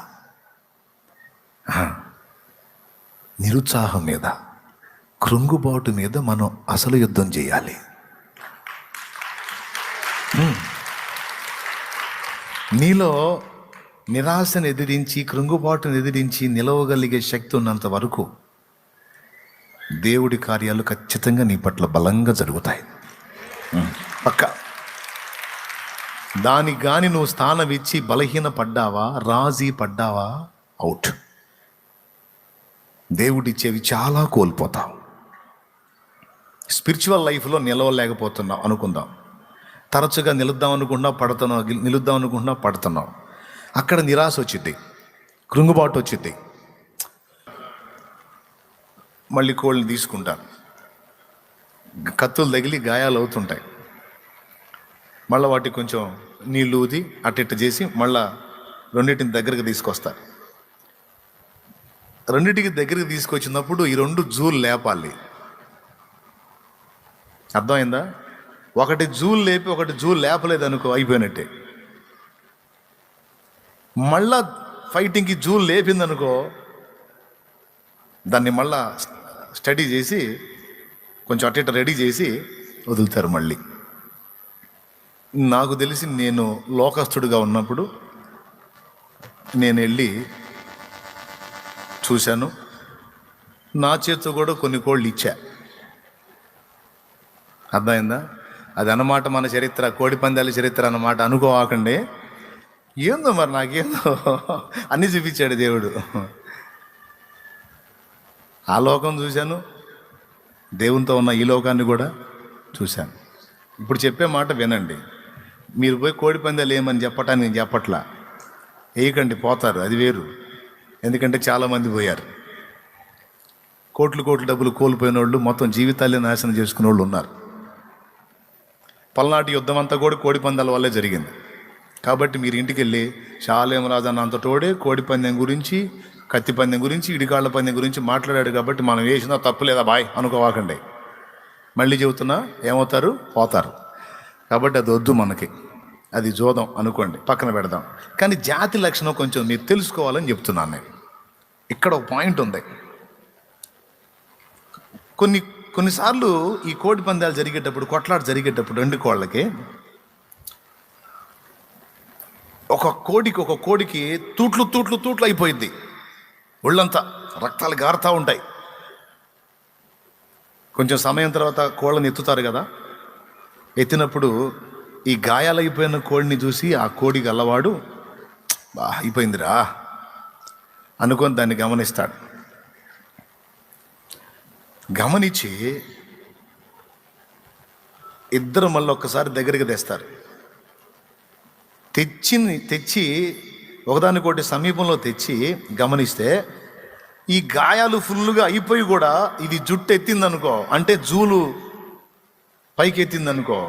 నిరుత్సాహం మీద, కృంగుబాటు మీద మనం అసలు యుద్ధం చేయాలి. నీలో నిరాశను ఎదిరించి, కృంగుబాటును ఎదిరించి నిలవగలిగే శక్తి ఉన్నంత వరకు దేవుడి కార్యాలు ఖచ్చితంగా నీ పట్ల బలంగా జరుగుతాయి. పక్క దానికి కానీ నువ్వు స్థానం ఇచ్చి బలహీన పడ్డావా, రాజీ పడ్డావా, అవుట్. దేవుడిచ్చేవి చాలా కోల్పోతావు. స్పిరిచువల్ లైఫ్లో నిలవలేకపోతున్నావు అనుకుందాం. తరచుగా నిలుద్దాం అనుకుంటున్నావు, పడుతున్నావు. అక్కడ నిరాశ వచ్చింది, కృంగుబాటు వచ్చింది. మళ్ళీ కోళ్ళని తీసుకుంటాను, కత్తులు తగిలి గాయాలు అవుతుంటాయి. మళ్ళీ వాటికి కొంచెం నీళ్ళు ఊది అట్టిట్ట చేసి మళ్ళా రెండింటిని దగ్గరికి తీసుకొస్తారు. రెండింటికి దగ్గరికి తీసుకొచ్చినప్పుడు ఈ రెండు జూలు లేపాలి. అర్థమైందా? ఒకటి జూలు లేపి ఒకటి జూలు లేపలేదు అనుకో, అయిపోయినట్టే. మళ్ళా ఫైటింగ్కి జూలు లేపిందనుకో, దాన్ని మళ్ళా స్టడీ చేసి కొంచెం అట్ట రెడీ చేసి వదులుతారు మళ్ళీ. నాకు తెలిసి నేను లోకస్తుడిగా ఉన్నప్పుడు నేను వెళ్ళి చూశాను. నా చేతితో కూడా కొన్ని కోళ్ళు ఇచ్చా. అర్థమైందా? అది అన్నమాట మన చరిత్ర, కోడి పందాల చరిత్ర అన్నమాట అనుకోవాకండి. ఏందో మరి నాకేందో అన్నీ చూపించాడు దేవుడు. ఆ లోకం చూశాను, దేవునితో ఉన్న ఈ లోకాన్ని కూడా చూశాను. ఇప్పుడు చెప్పే మాట వినండి. మీరు పోయి కోడి పందాలు ఏమని చెప్పటానికి నేను చెప్పట్లా, వేయకండి, పోతారు, అది వేరు. ఎందుకంటే చాలామంది పోయారు. కోట్లు డబ్బులు కోల్పోయిన వాళ్ళు, మొత్తం జీవితాలే నాశనం చేసుకునే వాళ్ళు ఉన్నారు. పల్నాటి యుద్ధం అంతా కూడా కోడి పందాల వల్లే జరిగింది. కాబట్టి మీరు ఇంటికి వెళ్ళి షాలేం రాజు అన్నంత తోడే కోడి పందెం గురించి, కత్తి పందెం గురించి, ఇడికాళ్ళ పందెం గురించి మాట్లాడాడు. కాబట్టి మనం వేసినా తప్పు లేదా బాయ్ అనుకోవాకండి. మళ్ళీ చెబుతున్నా, ఏమవుతారు? పోతారు. కాబట్టి అది వద్దు మనకి, అది జోదం అనుకోండి, పక్కన పెడదాం. కానీ జాతి లక్షణం కొంచెం మీరు తెలుసుకోవాలని చెప్తున్నాను నేను. ఇక్కడ ఒక పాయింట్ ఉంది. కొన్నిసార్లు ఈ కోడి పందాలు జరిగేటప్పుడు, కొట్లాట జరిగేటప్పుడు రెండు కోళ్ళకి, ఒక కోడికి తూట్లు అయిపోయింది. ఒళ్ళంతా రక్తాలు గారుతూ ఉంటాయి. కొంచెం సమయం తర్వాత కోళ్ళని ఎత్తుతారు కదా, ఎత్తినప్పుడు ఈ గాయాలైపోయిన కోడిని చూసి ఆ కోడి గల్లవాడు అయిపోయిందిరా అనుకొని దాన్ని గమనిస్తాడు. గమనించి ఇద్దరు మళ్ళీ ఒక్కసారి దగ్గరికి తెస్తారు. తెచ్చి ఒకదానికోటి సమీపంలో తెచ్చి గమనిస్తే ఈ గాయాలు ఫుల్గా అయిపోయి కూడా ఇది జుట్టు ఎత్తిందనుకో, అంటే జూలు పైకి ఎత్తిందనుకో,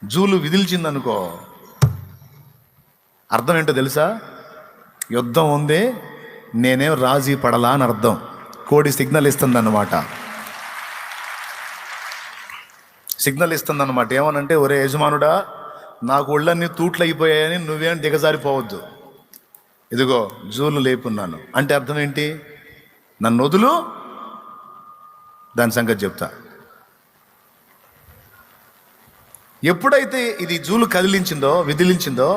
జూలు విదిల్చిందనుకో, అర్థం ఏంటో తెలుసా? యుద్ధం ఉంది, నేనేం రాజీ పడలా అని అర్థం. కోడి సిగ్నల్ ఇస్తుందన్నమాట. ఏమనంటే, ఒరే యజమానుడా, నాకు ఒళ్ళన్నీ తూట్లు అయిపోయాయని నువ్వేం దిగజారిపోవద్దు, ఇదిగో జూలు లేపున్నాను. అంటే అర్థం ఏంటి? నన్ను వదులు, దాని సంగతి చెప్తా. ఎప్పుడైతే ఇది జూలు విదిలించిందో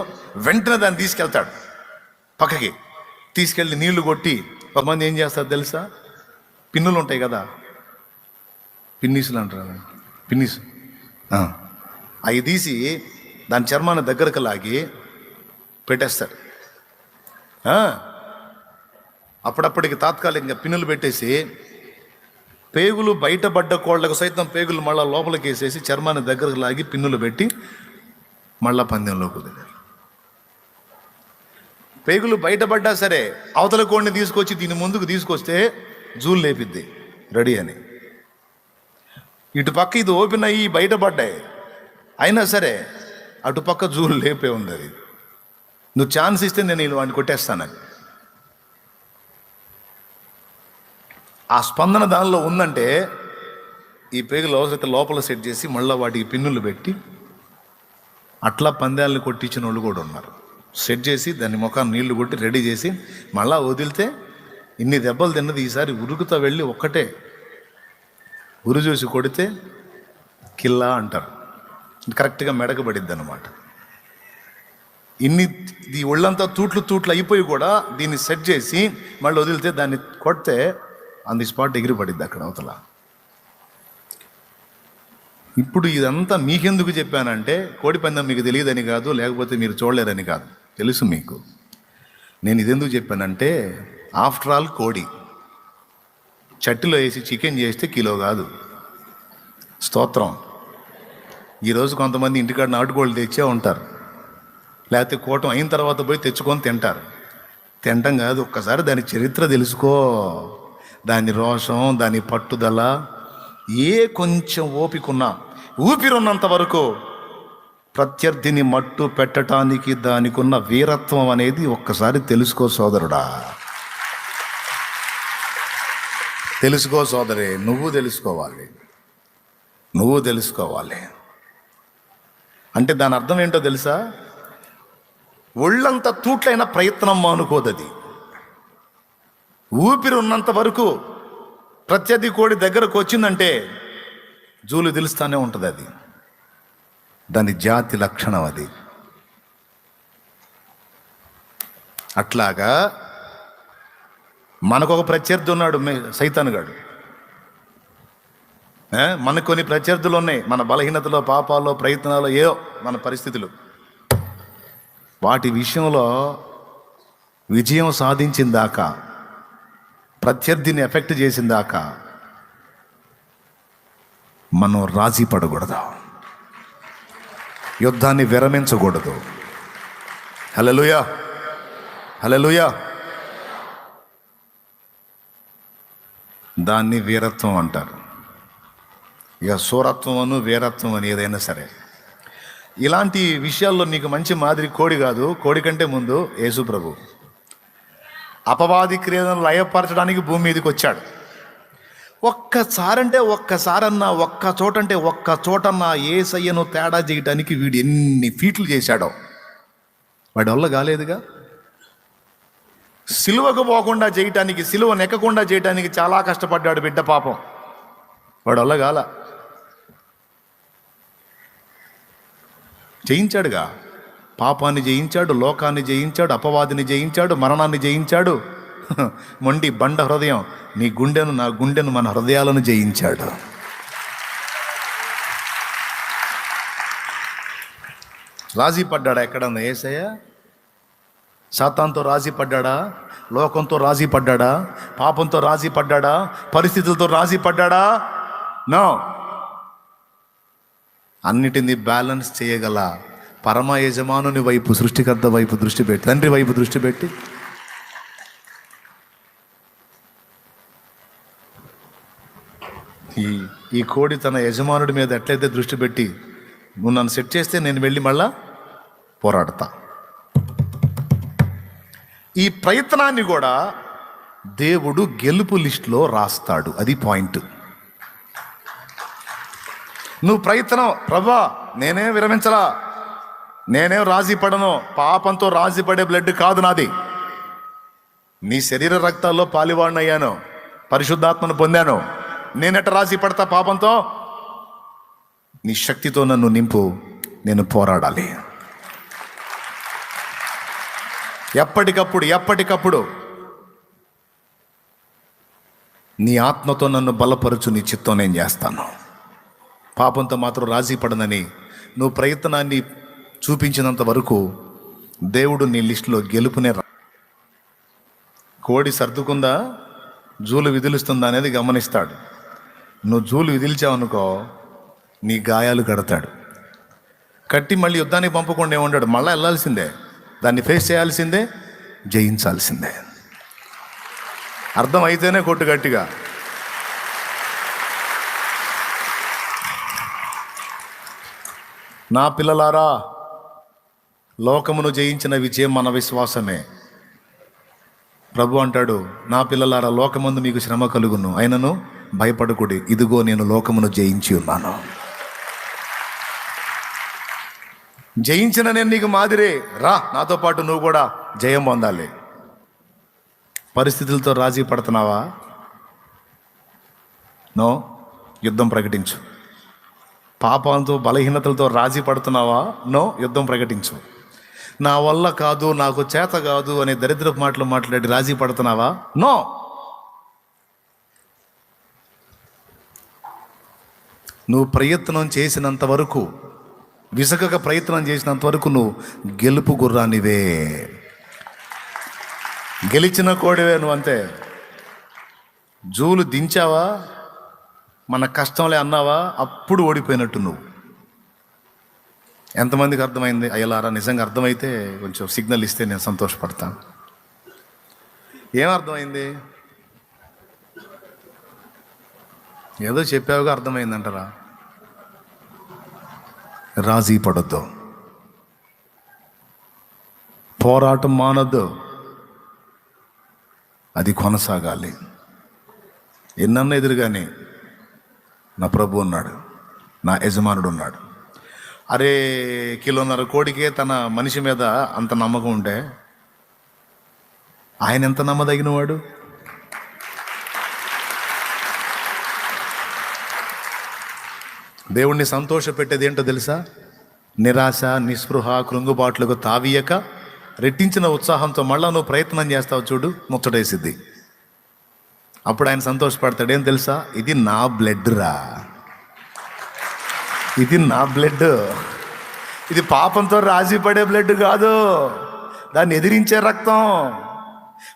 వెంటనే దాన్ని తీసుకెళ్తాడు పక్కకి. తీసుకెళ్ళి నీళ్లు కొట్టి, కొంతమంది ఏం చేస్తారు తెలుసా? పిన్నులు ఉంటాయి కదా, పిన్నీసులు అంటారు, అవి తీసి దాని చర్మాన్ని దగ్గరకు లాగి పెట్టేస్తారు. అప్పుడప్పటికి తాత్కాలికంగా పిన్నులు పెట్టేసి, పేగులు బయటపడ్డ కోళ్లకు సైతం పేగులు మళ్ళీ లోపలికి వేసేసి చర్మాన్ని దగ్గరకు లాగి పిన్నులు పెట్టి మళ్ళా పందెంలోకి వదిలేరు. పేగులు బయటపడ్డా సరే అవతల కోడిని తీసుకొచ్చి దీని ముందుకు తీసుకొస్తే జూలు లేపిద్ది రెడీ అని. ఇటుపక్క ఇది ఓపెన్ అయ్యి బయటపడ్డాయి, అయినా సరే అటుపక్క జూలు లేపే ఉంది. అది నువ్వు ఛాన్స్ ఇస్తే నేను వాడిని కొట్టేస్తానని. ఆ స్పందన దానిలో ఉందంటే ఈ పేగులు అవసరత లోపల సెట్ చేసి మళ్ళీ వాటికి పిన్నులు పెట్టి అట్లా పందాలను కొట్టించిన వాళ్ళు కూడా ఉన్నారు. సెట్ చేసి దాన్ని ముఖాన్ని నీళ్లు కొట్టి రెడీ చేసి మళ్ళా వదిలితే ఇన్ని దెబ్బలు తిన్నది ఈసారి ఉరుకుతా వెళ్ళి ఒక్కటే ఉరు చూసి కొడితే కిల్లా అంటారు. కరెక్ట్గా మెడకబడిద్ది అన్నమాట. ఈ ఒళ్ళంతా తూట్లు అయిపోయి కూడా దీన్ని సెట్ చేసి మళ్ళీ వదిలితే దాన్ని కొడితే ఆన్ ది స్పాట్ ఎగిరి పడిద్ది అక్కడ అవతల. ఇప్పుడు ఇదంతా మీకెందుకు చెప్పానంటే కోడి పందెం మీకు తెలియదని కాదు, లేకపోతే మీరు చూడలేరని కాదు, తెలుసు మీకు. నేను ఇదెందుకు చెప్పానంటే ఆఫ్టర్ ఆల్ కోడి చట్టిలో వేసి చికెన్ చేస్తే కిలో కాదు. స్తోత్రం. ఈరోజు కొంతమంది ఇంటికాడ నాటుకోళ్ళు తెచ్చే ఉంటారు, లేకపోతే కూటం అయిన తర్వాత పోయి తెచ్చుకొని తింటారు. తినటం కాదు, ఒక్కసారి దాని చరిత్ర తెలుసుకో, దాని రోషం, దాని పట్టుదల. ఏ కొంచెం ఓపికన్నా ఊపిరున్నంత వరకు ప్రత్యర్థిని మట్టు పెట్టడానికి దానికి ఉన్న వీరత్వం అనేది ఒక్కసారి తెలుసుకో సోదరుడా, తెలుసుకో సోదరే. నువ్వు తెలుసుకోవాలి. అంటే దాని అర్థం ఏంటో తెలుసా? ఒళ్ళంత తూట్లైన ప్రయత్నం మానుకోదది. ఊపిరి ఉన్నంత వరకు ప్రత్యర్థి కోడి దగ్గరకు వచ్చిందంటే జూలు తెలుస్తూనే ఉంటుంది. అది దాని జాతి లక్షణం అది. అట్లాగా మనకొక ప్రత్యర్థి ఉన్నాడు, సైతానుగాడు. మనకు కొన్ని ప్రత్యర్థులు ఉన్నాయి, మన బలహీనతలో, పాపాల్లో, ప్రయత్నాలు, ఏవో మన పరిస్థితులు. వాటి విషయంలో విజయం సాధించిన దాకా, ప్రత్యర్థిని ఎఫెక్ట్ చేసిన దాకా మనం రాజీ పడకూడదు, యుద్ధాన్ని విరమించకూడదు. హల్లెలూయా. దాన్ని వీరత్వం అంటారు. ఇక శూరత్వం అను వీరత్వం అని ఏదైనా సరే. ఇలాంటి విషయాల్లో నీకు మంచి మాదిరి కోడి కాదు, కోడి కంటే ముందు యేసు ప్రభు అపవాది క్రియలను లయపరచడానికి భూమి మీదకి వచ్చాడు. ఒక్కసారంటే ఒక్కసారన్నా, ఒక్క చోటంటే ఒక్క చోటన్నా యేసయ్యను తేడా చేయడానికి వీడు ఎన్ని ఫీట్లు చేశాడో వాడి వల్ల కాలేదుగా. సిలువకు పోకుండా చేయటానికి, సిలువ నెక్కకుండా చేయటానికి చాలా కష్టపడ్డాడు బిడ్డ, పాపం. వాడి వల్ల కాల. జయించాడుగా, పాపాన్ని జయించాడు, లోకాన్ని జయించాడు, అపవాదిని జయించాడు, మరణాన్ని జయించాడు. మొండి బండ హృదయం నీ గుండెను, నా గుండెను, మన హృదయాలను జయించాడు. రాజీ పడ్డాడా ఎక్కడన్నా యేసయ్య? సాతానుతో రాజీ పడ్డాడా? లోకంతో రాజీ పడ్డాడా? పాపంతో రాజీ పడ్డాడా? పరిస్థితులతో రాజీ పడ్డాడా? నో. అన్నిటినీ బ్యాలెన్స్ చేయగల పరమ యజమానుని వైపు, సృష్టికర్త వైపు దృష్టి పెట్టి, తండ్రి వైపు దృష్టి పెట్టి, ఈ కోడి తన యజమానుడి మీద ఎట్లయితే దృష్టి పెట్టి నువ్వు నన్ను సెట్ చేస్తే నేను వెళ్ళి మళ్ళా పోరాడతా. ఈ ప్రయత్నాన్ని కూడా దేవుడు గెలుపు లిస్టులో రాస్తాడు. అది పాయింట్. నువ్వు ప్రయత్నం, ప్రభా నేనేం విరమించలా, నేనేం రాజీ పడను, పాపంతో రాజీ పడే బ్లడ్ కాదు నాది. నీ శరీర రక్తాల్లో పాలివాడినయ్యాను, పరిశుద్ధాత్మను పొందాను. నేనెట రాజీ పడతా పాపంతో? నీ శక్తితో నన్ను నింపు, నేను పోరాడాలి. ఎప్పటికప్పుడు నీ ఆత్మతో నన్ను బలపరచు, నీ చిత్తం నేను చేస్తాను. పాపంతో మాత్రం రాజీ పడనని నువ్వు ప్రయత్నాన్ని చూపించినంత వరకు దేవుడు నీ లిస్టులో గెలుపునే కోడి సర్దుకుందా, జూలు విదిలిస్తుందా అనేది గమనిస్తాడు. నువ్వు జూలు విదిల్చావనుకో నీ గాయాలు కడతాడు. కట్టి మళ్ళీ యుద్ధానికి పంపకుండా ఏముంటాడు, మళ్ళీ వెళ్ళాల్సిందే, దాన్ని ఫేస్ చేయాల్సిందే, జయించాల్సిందే. అర్థం అయితేనే కొట్టు గట్టిగా. నా పిల్లలారా, లోకమును జయించిన విజయం మన విశ్వాసమే. ప్రభు అంటాడు, నా పిల్లలారా, లోకమందు మీకు శ్రమ కలుగును, అయినను భయపడకుడి, ఇదిగో నేను లోకమును జయించి ఉన్నాను. జయించిన నేను నీకు మాదిరే, రా నాతో పాటు నువ్వు కూడా జయం పొందాలి. పరిస్థితులతో రాజీ పడుతున్నావా? నో, యుద్ధం ప్రకటించు. పాపంతో బలహీనతలతో రాజీ పడుతున్నావా? నో, యుద్ధం ప్రకటించు. నా వల్ల కాదు, నాకు చేత కాదు అనే దరిద్రపు మాటలు మాట్లాడి రాజీ పడుతున్నావా? నో. నువ్వు ప్రయత్నం చేసినంత వరకు, విసగక ప్రయత్నం చేసినంత వరకు నువ్వు గెలుపు గుర్రానివే, గెలిచిన కోడివే నువ్వు, అంతే. జూలు దించావా, మన కష్టంలే అన్నావా, అప్పుడు ఓడిపోయినట్టు నువ్వు. ఎంతమందికి అర్థమైంది? అయ్యలారా, నిజంగా అర్థమైతే కొంచెం సిగ్నల్ ఇస్తే నేను సంతోషపడతాను. ఏం అర్థమైంది? ఏదో చెప్పావుగా అర్థమైందంటారా? రాజీ పడొద్దు, పోరాటం మానొద్దు, అది కొనసాగాలి. ఎన్నన్నా ఎదురుగానే నా ప్రభు ఉన్నాడు, నా యజమానుడు ఉన్నాడు. అరే, 1.5 కోడికే తన మనిషి మీద అంత నమ్మకం ఉంటే ఆయన ఎంత నమ్మదగినవాడు? దేవుణ్ణి సంతోష పెట్టేది ఏంటో తెలుసా? నిరాశ, నిస్పృహ, కృంగుబాట్లకు తావీయక రెట్టించిన ఉత్సాహంతో మళ్ళా నువ్వు ప్రయత్నం చేస్తావు చూడు, ముచ్చటేసిద్ది. అప్పుడు ఆయన సంతోషపడతాడు. ఏం తెలుసా? ఇది నా బ్లడ్ రా, ఇది నా బ్లడ్. ఇది పాపంతో రాజీ పడే బ్లడ్ కాదు, దాన్ని ఎదిరించే రక్తం.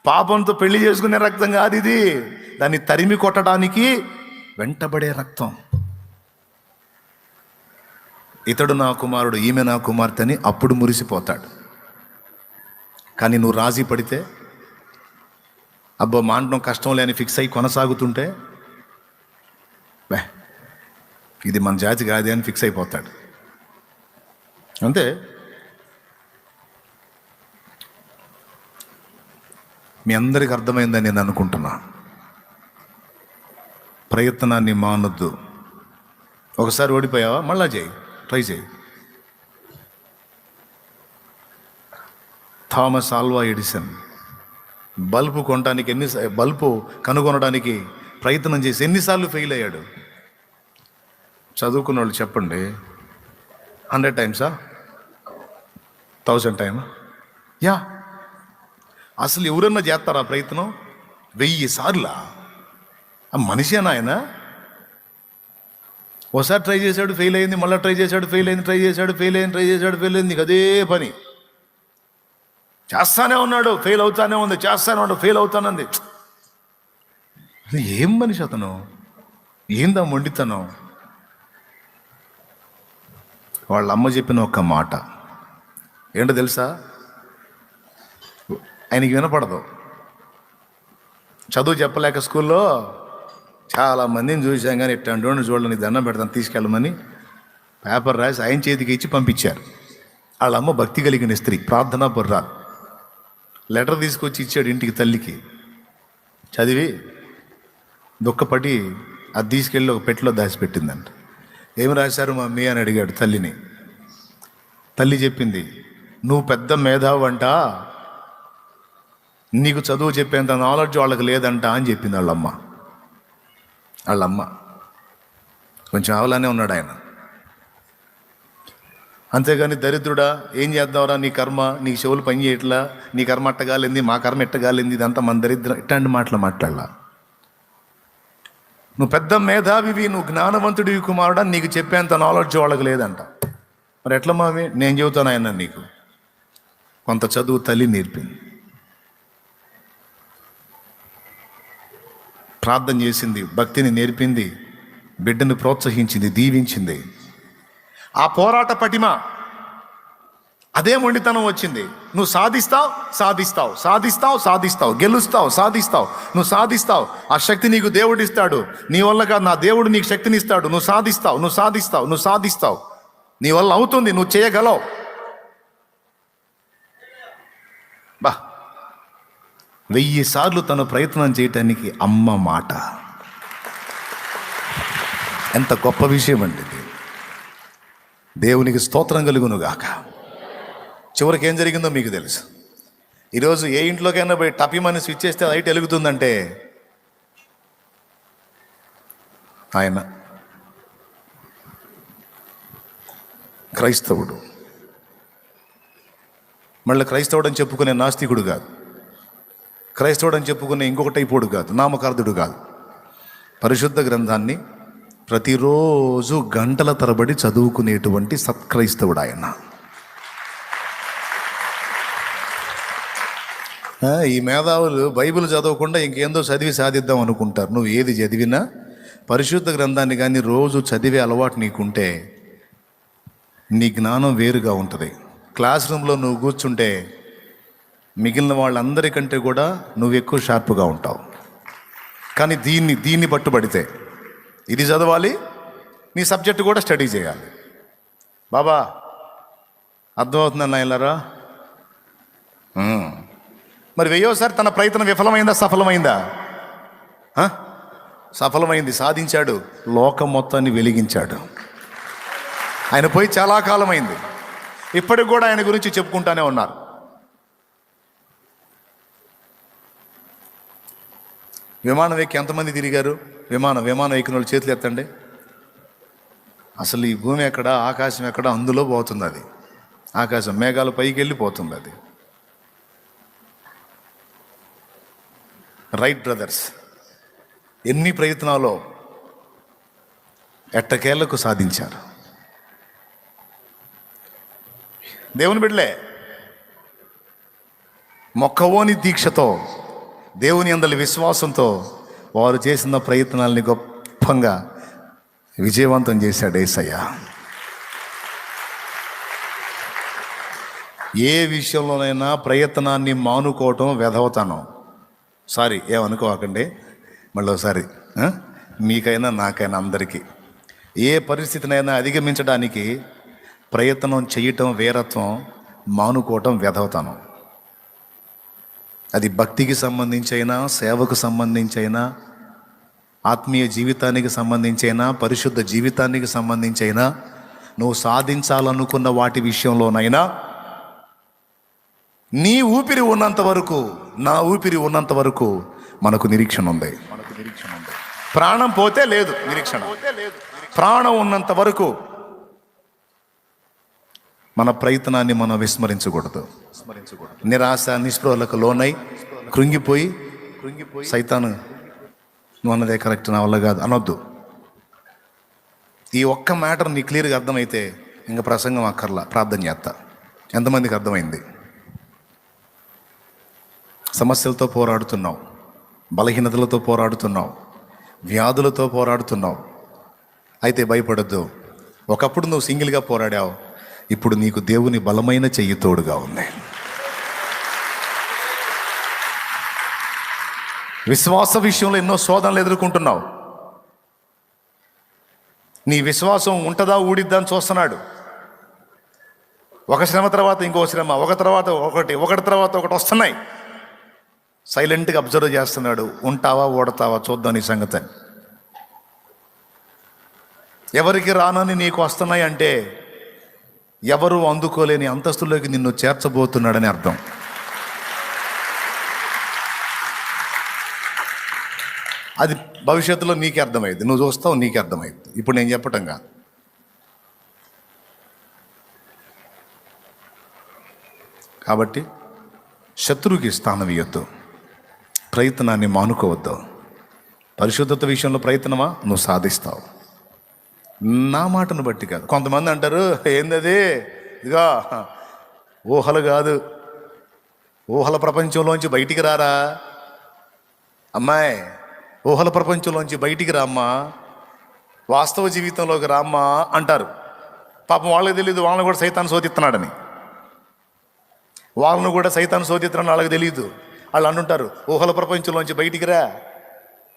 పాపంతో పెళ్లి చేసుకునే రక్తం కాదు ఇది, దాన్ని తరిమి కొట్టడానికి వెంటబడే రక్తం. ఇతడు నా కుమారుడు, ఈమె నా కుమార్తె అని అప్పుడు మురిసిపోతాడు. కానీ నువ్వు రాజీ పడితే, అబ్బో మాండడం కష్టం లేని ఫిక్స్ అయ్యి కొనసాగుతుంటే, ఇది మన జాతి కాదే అని ఫిక్స్ అయిపోతాడు, అంతే. మీ అందరికి అర్థమైందని నేను అనుకుంటున్నా. ప్రయత్నాన్ని మానొద్దు. ఒకసారి ఓడిపోయావా, మళ్ళా చేయి, ట్రై చేయి. థామస్ ఆల్వా ఎడిసన్ బల్బు కనుగొనడానికి ప్రయత్నం చేసి ఎన్నిసార్లు ఫెయిల్ అయ్యాడు? చదువుకున్న వాళ్ళు చెప్పండి, 100 టైమ్సా, 1000 టైమా? యా. అసలు ఎవరన్నా చేస్తారా ప్రయత్నం? 1000 సార్లా? ఆ మనిషేనా ఆయన? ఒకసారి ట్రై చేశాడు, ఫెయిల్ అయింది, మళ్ళీ ట్రై చేశాడు, ఫెయిల్ అయింది, ట్రై చేశాడు, ఫెయిల్ అయింది, ట్రై చేశాడు, ఫెయిల్ అయింది. అదే పని చేస్తానే ఉన్నాడు, ఫెయిల్ అవుతానే ఉంది, చేస్తానే ఉన్నాడు, ఫెయిల్ అవుతానంది. ఏం మనిషి అతను? ఏందా మొండితనం? వాళ్ళ అమ్మ చెప్పిన ఒక్క మాట ఏంటో తెలుసా? ఆయనకి వినపడదు. చదువు చెప్పలేక స్కూల్లో చాలామందిని చూసాం, కానీ ఇట్లాంటి చూడని దండం పెడతాను తీసుకెళ్ళమని పేపర్ రాసి ఆయన చేతికి ఇచ్చి పంపించారు. వాళ్ళ అమ్మ భక్తి కలిగిన స్త్రీ, ప్రార్థనా పర్రాలు. లెటర్ తీసుకొచ్చి ఇచ్చాడు ఇంటికి తల్లికి. చదివి దుఃఖపడి అది తీసుకెళ్ళి ఒక పెట్టెలో దాచిపెట్టిందంట. ఏమి రాశారు మమ్మీ అని అడిగాడు తల్లిని. తల్లి చెప్పింది, నువ్వు పెద్ద మేధావంట, నీకు చదువు చెప్పేంత నాలెడ్జ్ వాళ్ళకి లేదంట అని చెప్పింది వాళ్ళమ్మ. కొంచెం ఆవలానే ఉన్నాడు ఆయన. అంతేగాని దరిద్రుడా, ఏం చేద్దాంరా, నీ కర్మ, నీ చెవులు పని చేయట్లా, నీ కర్మ అట్టగాలింది, మా కర్మ ఎట్టగాలింది, ఇదంతా మన దరిద్రం, ఇట్లాంటి మాటలు మాట్లాడలా. నువ్వు పెద్ద మేధావివి, నువ్వు జ్ఞానవంతుడివి కుమారుడా, నీకు చెప్పేంత నాలెడ్జ్ వాళ్ళకి లేదంట. మరి ఎట్లా మావి? నేను చెబుతాను ఆయన, నీకు కొంత చదువు తల్లి నేర్పింది, ప్రార్థన చేసింది, భక్తిని నేర్పింది, బిడ్డను ప్రోత్సహించింది, దీవించింది. ఆ పోరాట పటిమ, అదే మొండితనం వచ్చింది. నువ్వు సాధిస్తావు, సాధిస్తావు, సాధిస్తావు, సాధిస్తావు, గెలుస్తావు, సాధిస్తావు, నువ్వు సాధిస్తావు. ఆ శక్తి నీకు దేవుడు ఇస్తాడు. నీ వల్ల కాదు, నా దేవుడు నీకు శక్తిని ఇస్తాడు. నువ్వు సాధిస్తావు, నువ్వు సాధిస్తావు, నువ్వు సాధిస్తావు. నీ వల్ల అవుతుంది, నువ్వు చేయగలవు. 1000 సార్లు తను ప్రయత్నం చేయటానికి అమ్మ మాట. ఎంత గొప్ప విషయం అండి ఇది. దేవునికి స్తోత్రం కలుగునుగాక. చివరికి ఏం జరిగిందో మీకు తెలుసు. ఈరోజు ఏ ఇంట్లోకైనా పోయి టపిమని స్విచ్ చేస్తే లైట్ వెలుగుతుందంటే ఆయన క్రైస్తవుడు. మళ్ళీ క్రైస్తవుడు అని చెప్పుకునే నాస్తికుడు కాదు, క్రైస్తవుడు అని చెప్పుకునే ఇంకొక టైపోడు కాదు, నామకార్థుడు కాదు. పరిశుద్ధ గ్రంథాన్ని ప్రతిరోజు గంటల తరబడి చదువుకునేటువంటి సత్క్రైస్తవుడు ఆయన. ఈ మేధావులు బైబిల్ చదవకుండా ఇంకేందో చదివి సాధిద్దాం అనుకుంటారు. నువ్వు ఏది చదివినా పరిశుద్ధ గ్రంథాన్ని కానీ రోజు చదివే అలవాటు నీకుంటే నీ జ్ఞానం వేరుగా ఉంటుంది. క్లాస్ రూమ్లో నువ్వు కూర్చుంటే మిగిలిన వాళ్ళందరికంటే కూడా నువ్వు ఎక్కువ షార్ప్గా ఉంటావు. కానీ దీన్ని పట్టుబడితే ఇది చదవాలి, నీ సబ్జెక్టు కూడా స్టడీ చేయాలి. బాబా అర్థమవుతుందన్న ఇలారా? మరి వెయ్యోసారి తన ప్రయత్నం విఫలమైందా సఫలమైందా? సఫలమైంది, సాధించాడు, లోకం మొత్తాన్ని వెలిగించాడు. ఆయన పోయి చాలా కాలమైంది, ఇప్పటికి కూడా ఆయన గురించి చెప్పుకుంటానే ఉన్నారు. విమానం ఎక్కి ఎంతమంది తిరిగారు? విమానం ఎక్కిన వాళ్ళు చేతులు ఎత్తండి. అసలు ఈ భూమి ఎక్కడ, ఆకాశం ఎక్కడ, అందులో పోతుంది అది. ఆకాశం మేఘాల పైకి వెళ్ళిపోతుంది అది. రైట్ బ్రదర్స్ ఎన్ని ప్రయత్నాలో ఎట్టకేళ్లకు సాధించారు. దేవుని బిడ్డలే, మొక్కవోని దీక్షతో, దేవుని అందలి విశ్వాసంతో వారు చేసిన ప్రయత్నాలని గొప్పగా విజయవంతం చేశాడు యేసయ్య. ఏ విషయంలోనైనా ప్రయత్నాన్ని మానుకోవటం వెధవతనం. సారీ, ఏమనుకోకండి. మళ్ళీ ఒకసారి మీకైనా నాకైనా అందరికీ ఏ పరిస్థితినైనా అధిగమించడానికి ప్రయత్నం చేయటం వీరత్వం, మానుకోవటం వెధవతనం. అది భక్తికి సంబంధించైనా, సేవకు సంబంధించైనా, ఆత్మీయ జీవితానికి సంబంధించైనా, పరిశుద్ధ జీవితానికి సంబంధించైనా, నువ్వు సాధించాలనుకున్న వాటి విషయంలోనైనా నీ ఊపిరి ఉన్నంత వరకు, నా ఊపిరి ఉన్నంత వరకు మనకు నిరీక్షణ ఉంది. ప్రాణం పోతే లేదు నిరీక్షణ. ప్రాణం ఉన్నంత వరకు మన ప్రయత్నాన్ని మనం విస్మరించకూడదు. నిరాశ నిస్పృహలకు లోనై కృంగిపోయి సైతాను నువ్వు అన్నదే కరెక్ట్, నా వల్ల కాదు అనొద్దు. ఈ ఒక్క మ్యాటర్ నీ క్లియర్గా అర్థమైతే ఇంకా ప్రసంగం అక్కర్లా, ప్రార్థన చేస్తా. ఎంతమందికి అర్థమైంది? సమస్యలతో పోరాడుతున్నావు, బలహీనతలతో పోరాడుతున్నావు, వ్యాధులతో పోరాడుతున్నావు. అయితే భయపడద్దు. ఒకప్పుడు నువ్వు సింగిల్గా పోరాడావు, ఇప్పుడు నీకు దేవుని బలమైన చెయ్యి తోడుగా ఉంది. విశ్వాస విషయంలో ఎన్నో శోధనలు ఎదుర్కొంటున్నావు. నీ విశ్వాసం ఉంటుందా ఊడిద్దా అని చూస్తున్నాడు. ఒక శ్రమ తర్వాత ఇంకో శ్రమ, ఒకటి తర్వాత ఒకటి వస్తున్నాయి. సైలెంట్గా అబ్జర్వ్ చేస్తున్నాడు. ఉంటావా ఓడతావా చూద్దాం నీ సంగతి. ఎవరికి రానని నీకు వస్తున్నాయి అంటే ఎవరు అందుకోలేని అంతస్తులోకి నిన్ను చేర్చబోతున్నాడని అర్థం. అది భవిష్యత్తులో నీకే అర్థమైంది, నువ్వు చూస్తావు, నీకే అర్థమైంది. ఇప్పుడు నేను చెప్పటం కాదు. కాబట్టి శత్రువుకి స్థానం ఇవ్వద్దు, ప్రయత్నాన్ని మానుకోవద్దు. పరిశుద్ధత విషయంలో ప్రయత్నమా నువ్వు సాధిస్తావు. నా మాటను బట్టి కాదు. కొంతమంది అంటారు, ఏందది, ఇదిగా ఊహలు కాదు, ఊహల ప్రపంచంలోంచి బయటికి రారా అమ్మాయి, ఊహల ప్రపంచంలోంచి బయటికి రామ్మా, వాస్తవ జీవితంలోకి రామ్మా అంటారు. పాపం వాళ్ళకి తెలియదు, వాళ్ళని కూడా సైతాన్ని శోధిస్తున్నాడని. వాళ్ళను కూడా సైతాన్ని శోధిస్తున్నాడని వాళ్ళకి తెలియదు. వాళ్ళు అంటుంటారు, ఊహల ప్రపంచంలోంచి బయటికి రా,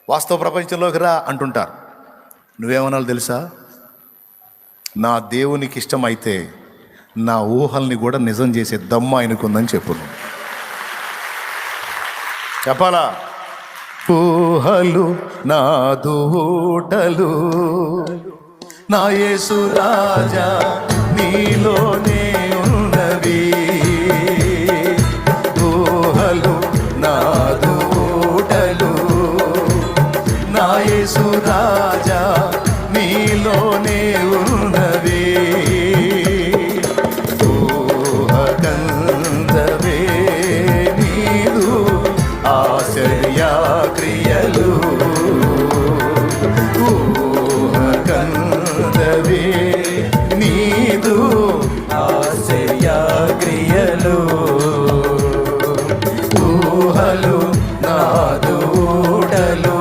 వాస్తవ ప్రపంచంలోకి రా అంటుంటారు. నువ్వేమనాలి తెలుసా? నా దేవునికి ఇష్టమైతే నా ఊహల్ని కూడా నిజం చేసే దమ్ము ఆయనకుందని చెప్పు. చెప్పాలా? ఊహలు నా దూటలు, నా యేసు రాజా నీలోనే ఉన్నవి. ఊహలు నాదు ఊటలు నా యేసు రాజా నీలోనే ఉన్నవి. ఊహకందవే నీదు ఆశ్చర్య క్రియలు. ఊహకందవే నీదు ఆశ్చర్య క్రియలు. ఊహలు నాదు ఊటలు.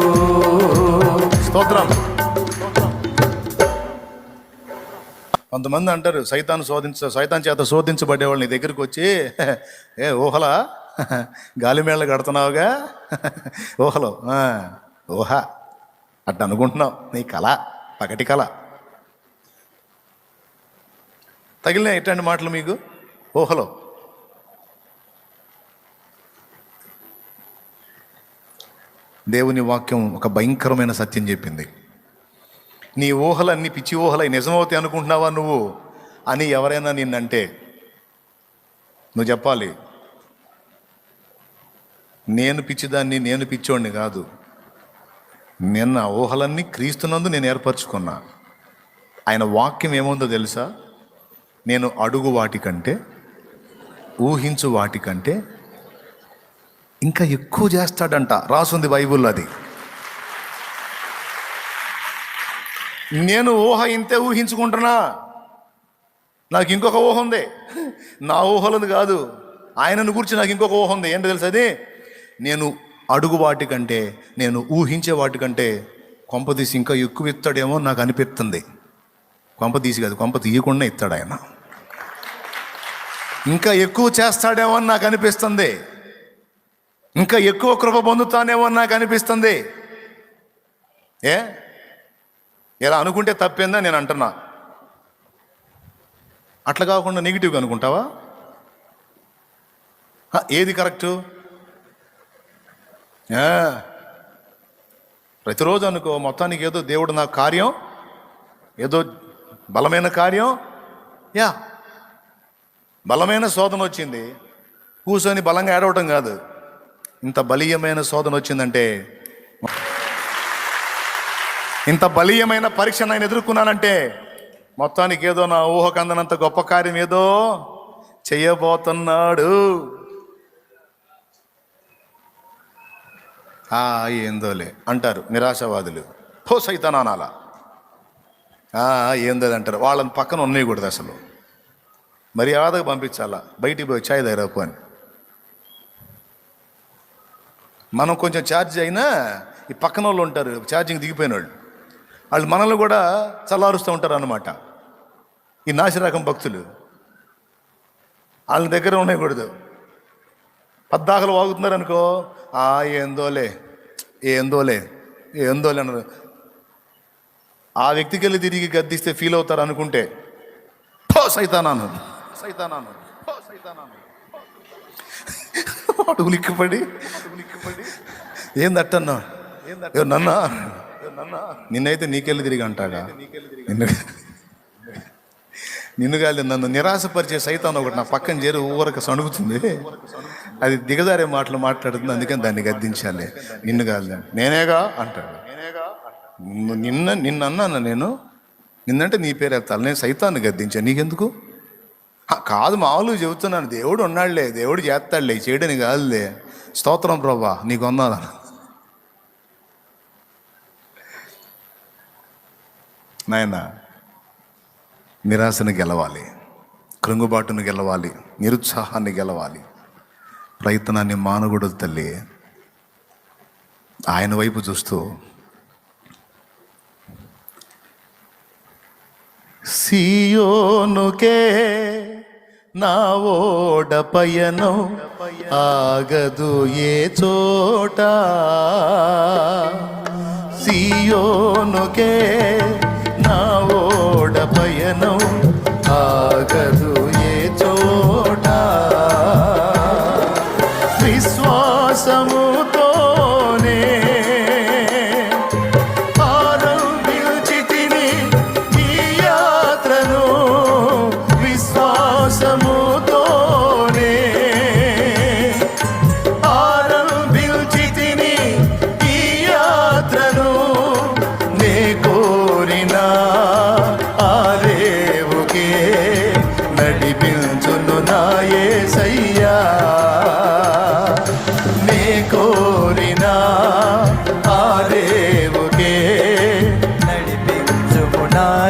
స్తోత్రం. కొంతమంది అంటారు సైతాన్ చేత శోధించబడేవాళ్ళు నీ దగ్గరికి వచ్చి, ఏ ఊహలా గాలిమేళ కడుతున్నావుగా, ఊహలో ఊహ అట్ట అనుకుంటున్నావు, నీ కళ, పగటి కళ. తగిలిన ఎట్లాంటి మాటలు మీకు ఊహలో? దేవుని వాక్యం ఒక భయంకరమైన సత్యం చెప్పింది. నీ ఊహలన్నీ పిచ్చి ఊహలై నిజమవుతాయి అనుకుంటున్నావా నువ్వు అని ఎవరైనా నిన్నంటే నువ్వు చెప్పాలి, నేను పిచ్చిదాన్ని, నేను పిచ్చోడిని కాదు. నిన్న ఊహలన్నీ క్రీస్తునందు నేను ఏర్పరచుకున్నా. ఆయన వాక్యం ఏముందో తెలుసా? నేను అడుగు వాటికంటే, ఊహించు వాటికంటే ఇంకా ఎక్కువ చేస్తాడంట. రాసుంది బైబుల్లో అది. నేను ఊహ ఇంతే ఊహించుకుంటున్నా, నాకు ఇంకొక ఊహ ఉంది. నా ఊహలది కాదు, ఆయనను గురించి నాకు ఇంకొక ఊహ ఉంది. ఏంటో తెలుసు అది? నేను అడుగు వాటికంటే, నేను ఊహించే వాటికంటే కొంపదీసి ఇంకా ఎక్కువ ఇస్తాడేమో నాకు అనిపిస్తుంది. కొంపదీసి కాదు, కొంప తీయకుండా ఇస్తాడు ఆయన. ఇంకా ఎక్కువ చేస్తాడేమో అని నాకు అనిపిస్తుంది. ఇంకా ఎక్కువ కృప పొందుతానేమో అని నాకు అనిపిస్తుంది. ఇలా అనుకుంటే తప్పేందా నేను అంటున్నా. అట్లా కాకుండా నెగిటివ్గా అనుకుంటావా? ఏది కరెక్టు? ప్రతిరోజు అనుకో, మొత్తానికి ఏదో దేవుడు నాకు కార్యం, ఏదో బలమైన కార్యం, బలమైన శోధన వచ్చింది. కూర్చొని బలంగా ఏడవటం కాదు, ఇంత బలీయమైన శోధన వచ్చిందంటే, ఇంత బలీయమైన పరీక్ష నేను ఎదుర్కొన్నానంటే మొత్తానికి ఏదో నా ఊహకందనంత గొప్ప కార్యం ఏదో చెయ్యబోతున్నాడు. ఏందోలే అంటారు నిరాశవాదులు. హో సైతానాలా ఏందో అంటారు. వాళ్ళని పక్కన ఉన్నయకూడదు అసలు, మర్యాదగా పంపించాలా. బయటికి పోయి ఛాయ్ దగ్గరపు అని. మనం కొంచెం ఛార్జ్ అయినా ఈ పక్కన వాళ్ళు ఉంటారు, ఛార్జింగ్ దిగిపోయిన వాళ్ళు మనల్ని కూడా చల్లారుస్తూ ఉంటారు అన్నమాట. ఈ నాసిరకం భక్తులు వాళ్ళ దగ్గర ఉండకూడదు. పద్దాకలు వాగుతున్నారు అనుకో, ఏందోలే అన్నారు. ఆ వ్యక్తికి వెళ్ళి తిరిగి గద్దిస్తే ఫీల్ అవుతారు అనుకుంటే, సైతానాను ఉలిక్కిపడి ఏందట్టన్నా నన్నా నిన్నైతే నీకెళ్ళి తిరిగి అంటాడా? నిన్ను కాదు, నన్ను నిరాశపరిచే సైతాన్ ఒకటి నా పక్కన చేరి ఊరక సణుగుతుంది. అది దిగజారే మాటలు మాట్లాడుతుంది, అందుకని దాన్ని గద్దించాలి. నిన్ను కాదు, నేనేగా అంటాడు. నిన్నన్నాను నేను, నిన్నంటే నీ పేరు ఎత్తాలి. నేను సైతాన్ని గద్దించాను, నీకెందుకు? కాదు, మామూలుగా చెబుతున్నాను. దేవుడు ఉన్నాడులే, దేవుడు చేస్తాడులే, చేయడని కాదులే. స్తోత్రం ప్రభా, నీకు వందాలా. నాయన, నిరాశను గెలవాలి, కృంగుబాటును గెలవాలి, నిరుత్సాహాన్ని గెలవాలి, ప్రయత్నాన్ని మానకూడదు తల్లి. ఆయన వైపు చూస్తూ సియోనుకే నా ఓడ పయనం ఆగదు ఏ చోట. సియోనుకే నా ఓడ పయనం ఆగదు ఏ చోట. విశ్వాసముతోనే ఆరంభించితిని ఈ యాత్రను,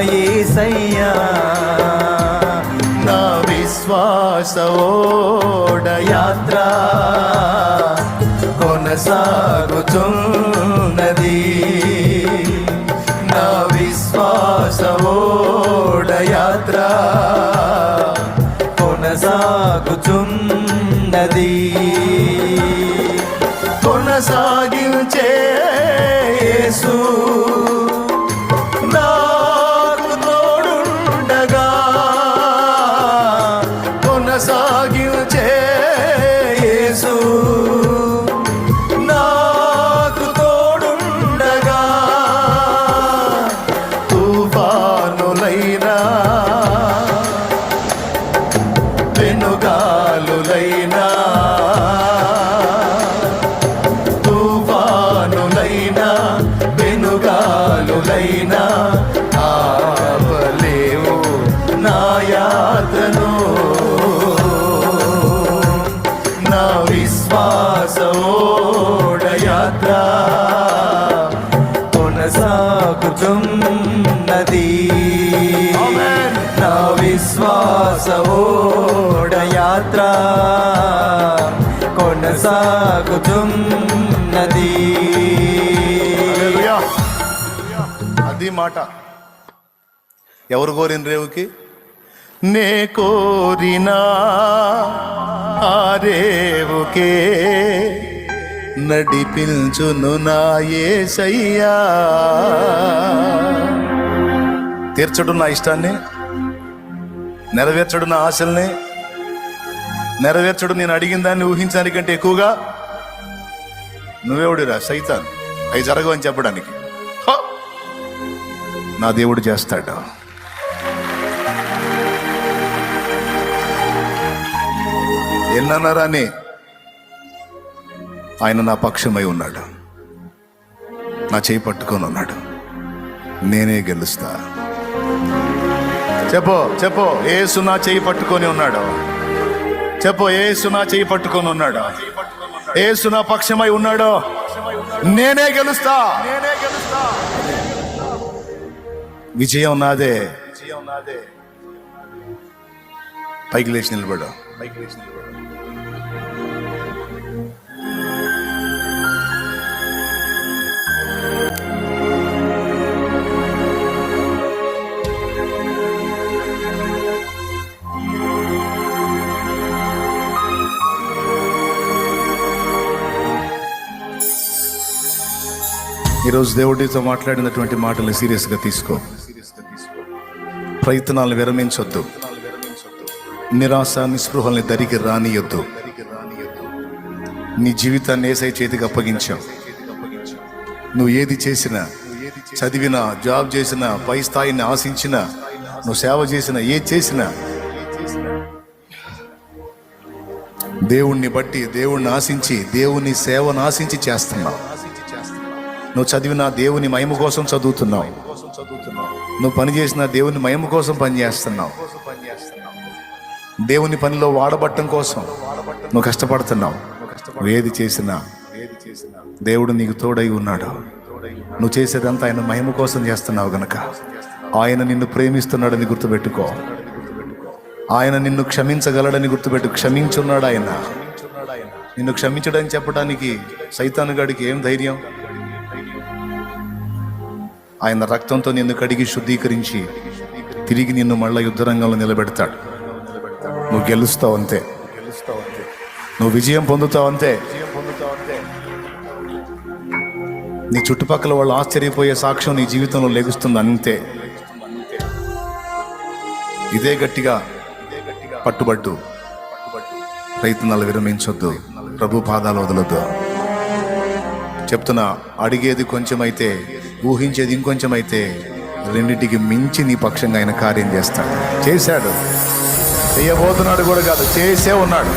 యేసయ్యా. నా విశ్వాస ఓడయాత్ర కొనసాగుచున్నది. నా విశ్వాస ఓడయాత్ర కొనసాగుచున్నది. కొనసాగించే యేసు నాకు తోడుండగా. కొనసాగించే యేసు నాకు తోడుండగా. తుఫానులైనా వెనుగాలులైనా వెనుగాలులైనా ఆపలేవు నా యాత్రను. నా విశ్వాస ఓడయాత్ర కొనసాగుచున్నది. నా విశ్వాస ఓడయాత్ర కొనసాగుచున్నది. అది మాట. ఎవరు కోరిన రేవుకి? నే కోరినా ఆ రేవుకే నడిపించును నా యేసయ్యా. తీర్చడు నా ఇష్టాన్ని, నెరవేర్చడు నా ఆశల్ని, నెరవేర్చడు నేను అడిగిన దాన్ని ఊహించడానికంటే ఎక్కువగా. నువ్వెవడిరా సైతాన్ అవి జరగవని చెప్పడానికి? నా దేవుడు చేస్తాడు. ఎన్నన్నారాని ఆయన నా పక్షమై ఉన్నాడు, నా చేయి పట్టుకొని ఉన్నాడు. నేనే గెలుస్తా. చెప్పు యేసు నా చేయి పట్టుకొని ఉన్నాడు. చెప్పు యేసు నా చేయి పట్టుకొని ఉన్నాడు. యేసు నా పక్షమై ఉన్నాడు. నేనే గెలుస్తా. విజయం నాదే. పైకి లేచి నిలబడు. ఈరోజు దేవుడితో మాట్లాడినటువంటి మాటలు సీరియస్గా తీసుకో. ప్రయత్నాలను విరమించొద్దు. నిరాశ నిస్పృహల్ని దరికి రానియొద్దు. నీ జీవితాన్ని యేసయ్య చేతికి అప్పగించావు. నువ్వు ఏది చేసినా, చదివినా, జాబ్ చేసినా, పై స్థాయిని ఆశించినా, నువ్వు సేవ చేసినా, ఏది చేసినా దేవుణ్ణి బట్టి, దేవుణ్ణి ఆశించి, దేవుని సేవను ఆశించి చేస్తున్నావు. నువ్వు చదివిన దేవుని మహిమ కోసం చదువుతున్నావు. నువ్వు పని చేసిన దేవుని మహిమ కోసం పనిచేస్తున్నావు. దేవుని పనిలో వాడబట్టం కోసం నువ్వు కష్టపడుతున్నావు. నువ్వు ఏది చేసినా దేవుడు నీకు తోడై ఉన్నాడు. నువ్వు చేసేదంతా ఆయన మహిమ కోసం చేస్తున్నావు గనక ఆయన నిన్ను ప్రేమిస్తున్నాడని గుర్తుపెట్టుకో. ఆయన నిన్ను క్షమించగలడని గుర్తుపెట్టు. క్షమించున్నాడు ఆయన. నిన్ను క్షమించడని చెప్పడానికి సైతాను గాడికి ఏం ధైర్యం? ఆయన రక్తంతో నిన్ను కడిగి శుద్ధీకరించి తిరిగి నిన్ను మళ్ళా యుద్ధరంగంలో నిలబెడతాడు. నువ్వు గెలుస్తావు అంతే. నువ్వు విజయం పొందుతావు అంతే. నీ చుట్టుపక్కల వాళ్ళు ఆశ్చర్యపోయే సాక్ష్యం నీ జీవితంలో లెగుస్తుంది అంతే. ఇదే గట్టిగా పట్టుబట్టు. ప్రయత్నాలు విరమించొద్దు. ప్రభు పాదాలు వదలొద్దు. చెప్తున్నా, అడిగేది కొంచెమైతే, ఊహించేది ఇంకొంచెమైతే, రెండింటికి మించి నీ పక్షంగా ఆయన కార్యం చేస్తాడు. చేశాడు, చేయబోతున్నాడు కూడా కాదు, చేసే ఉన్నాడు.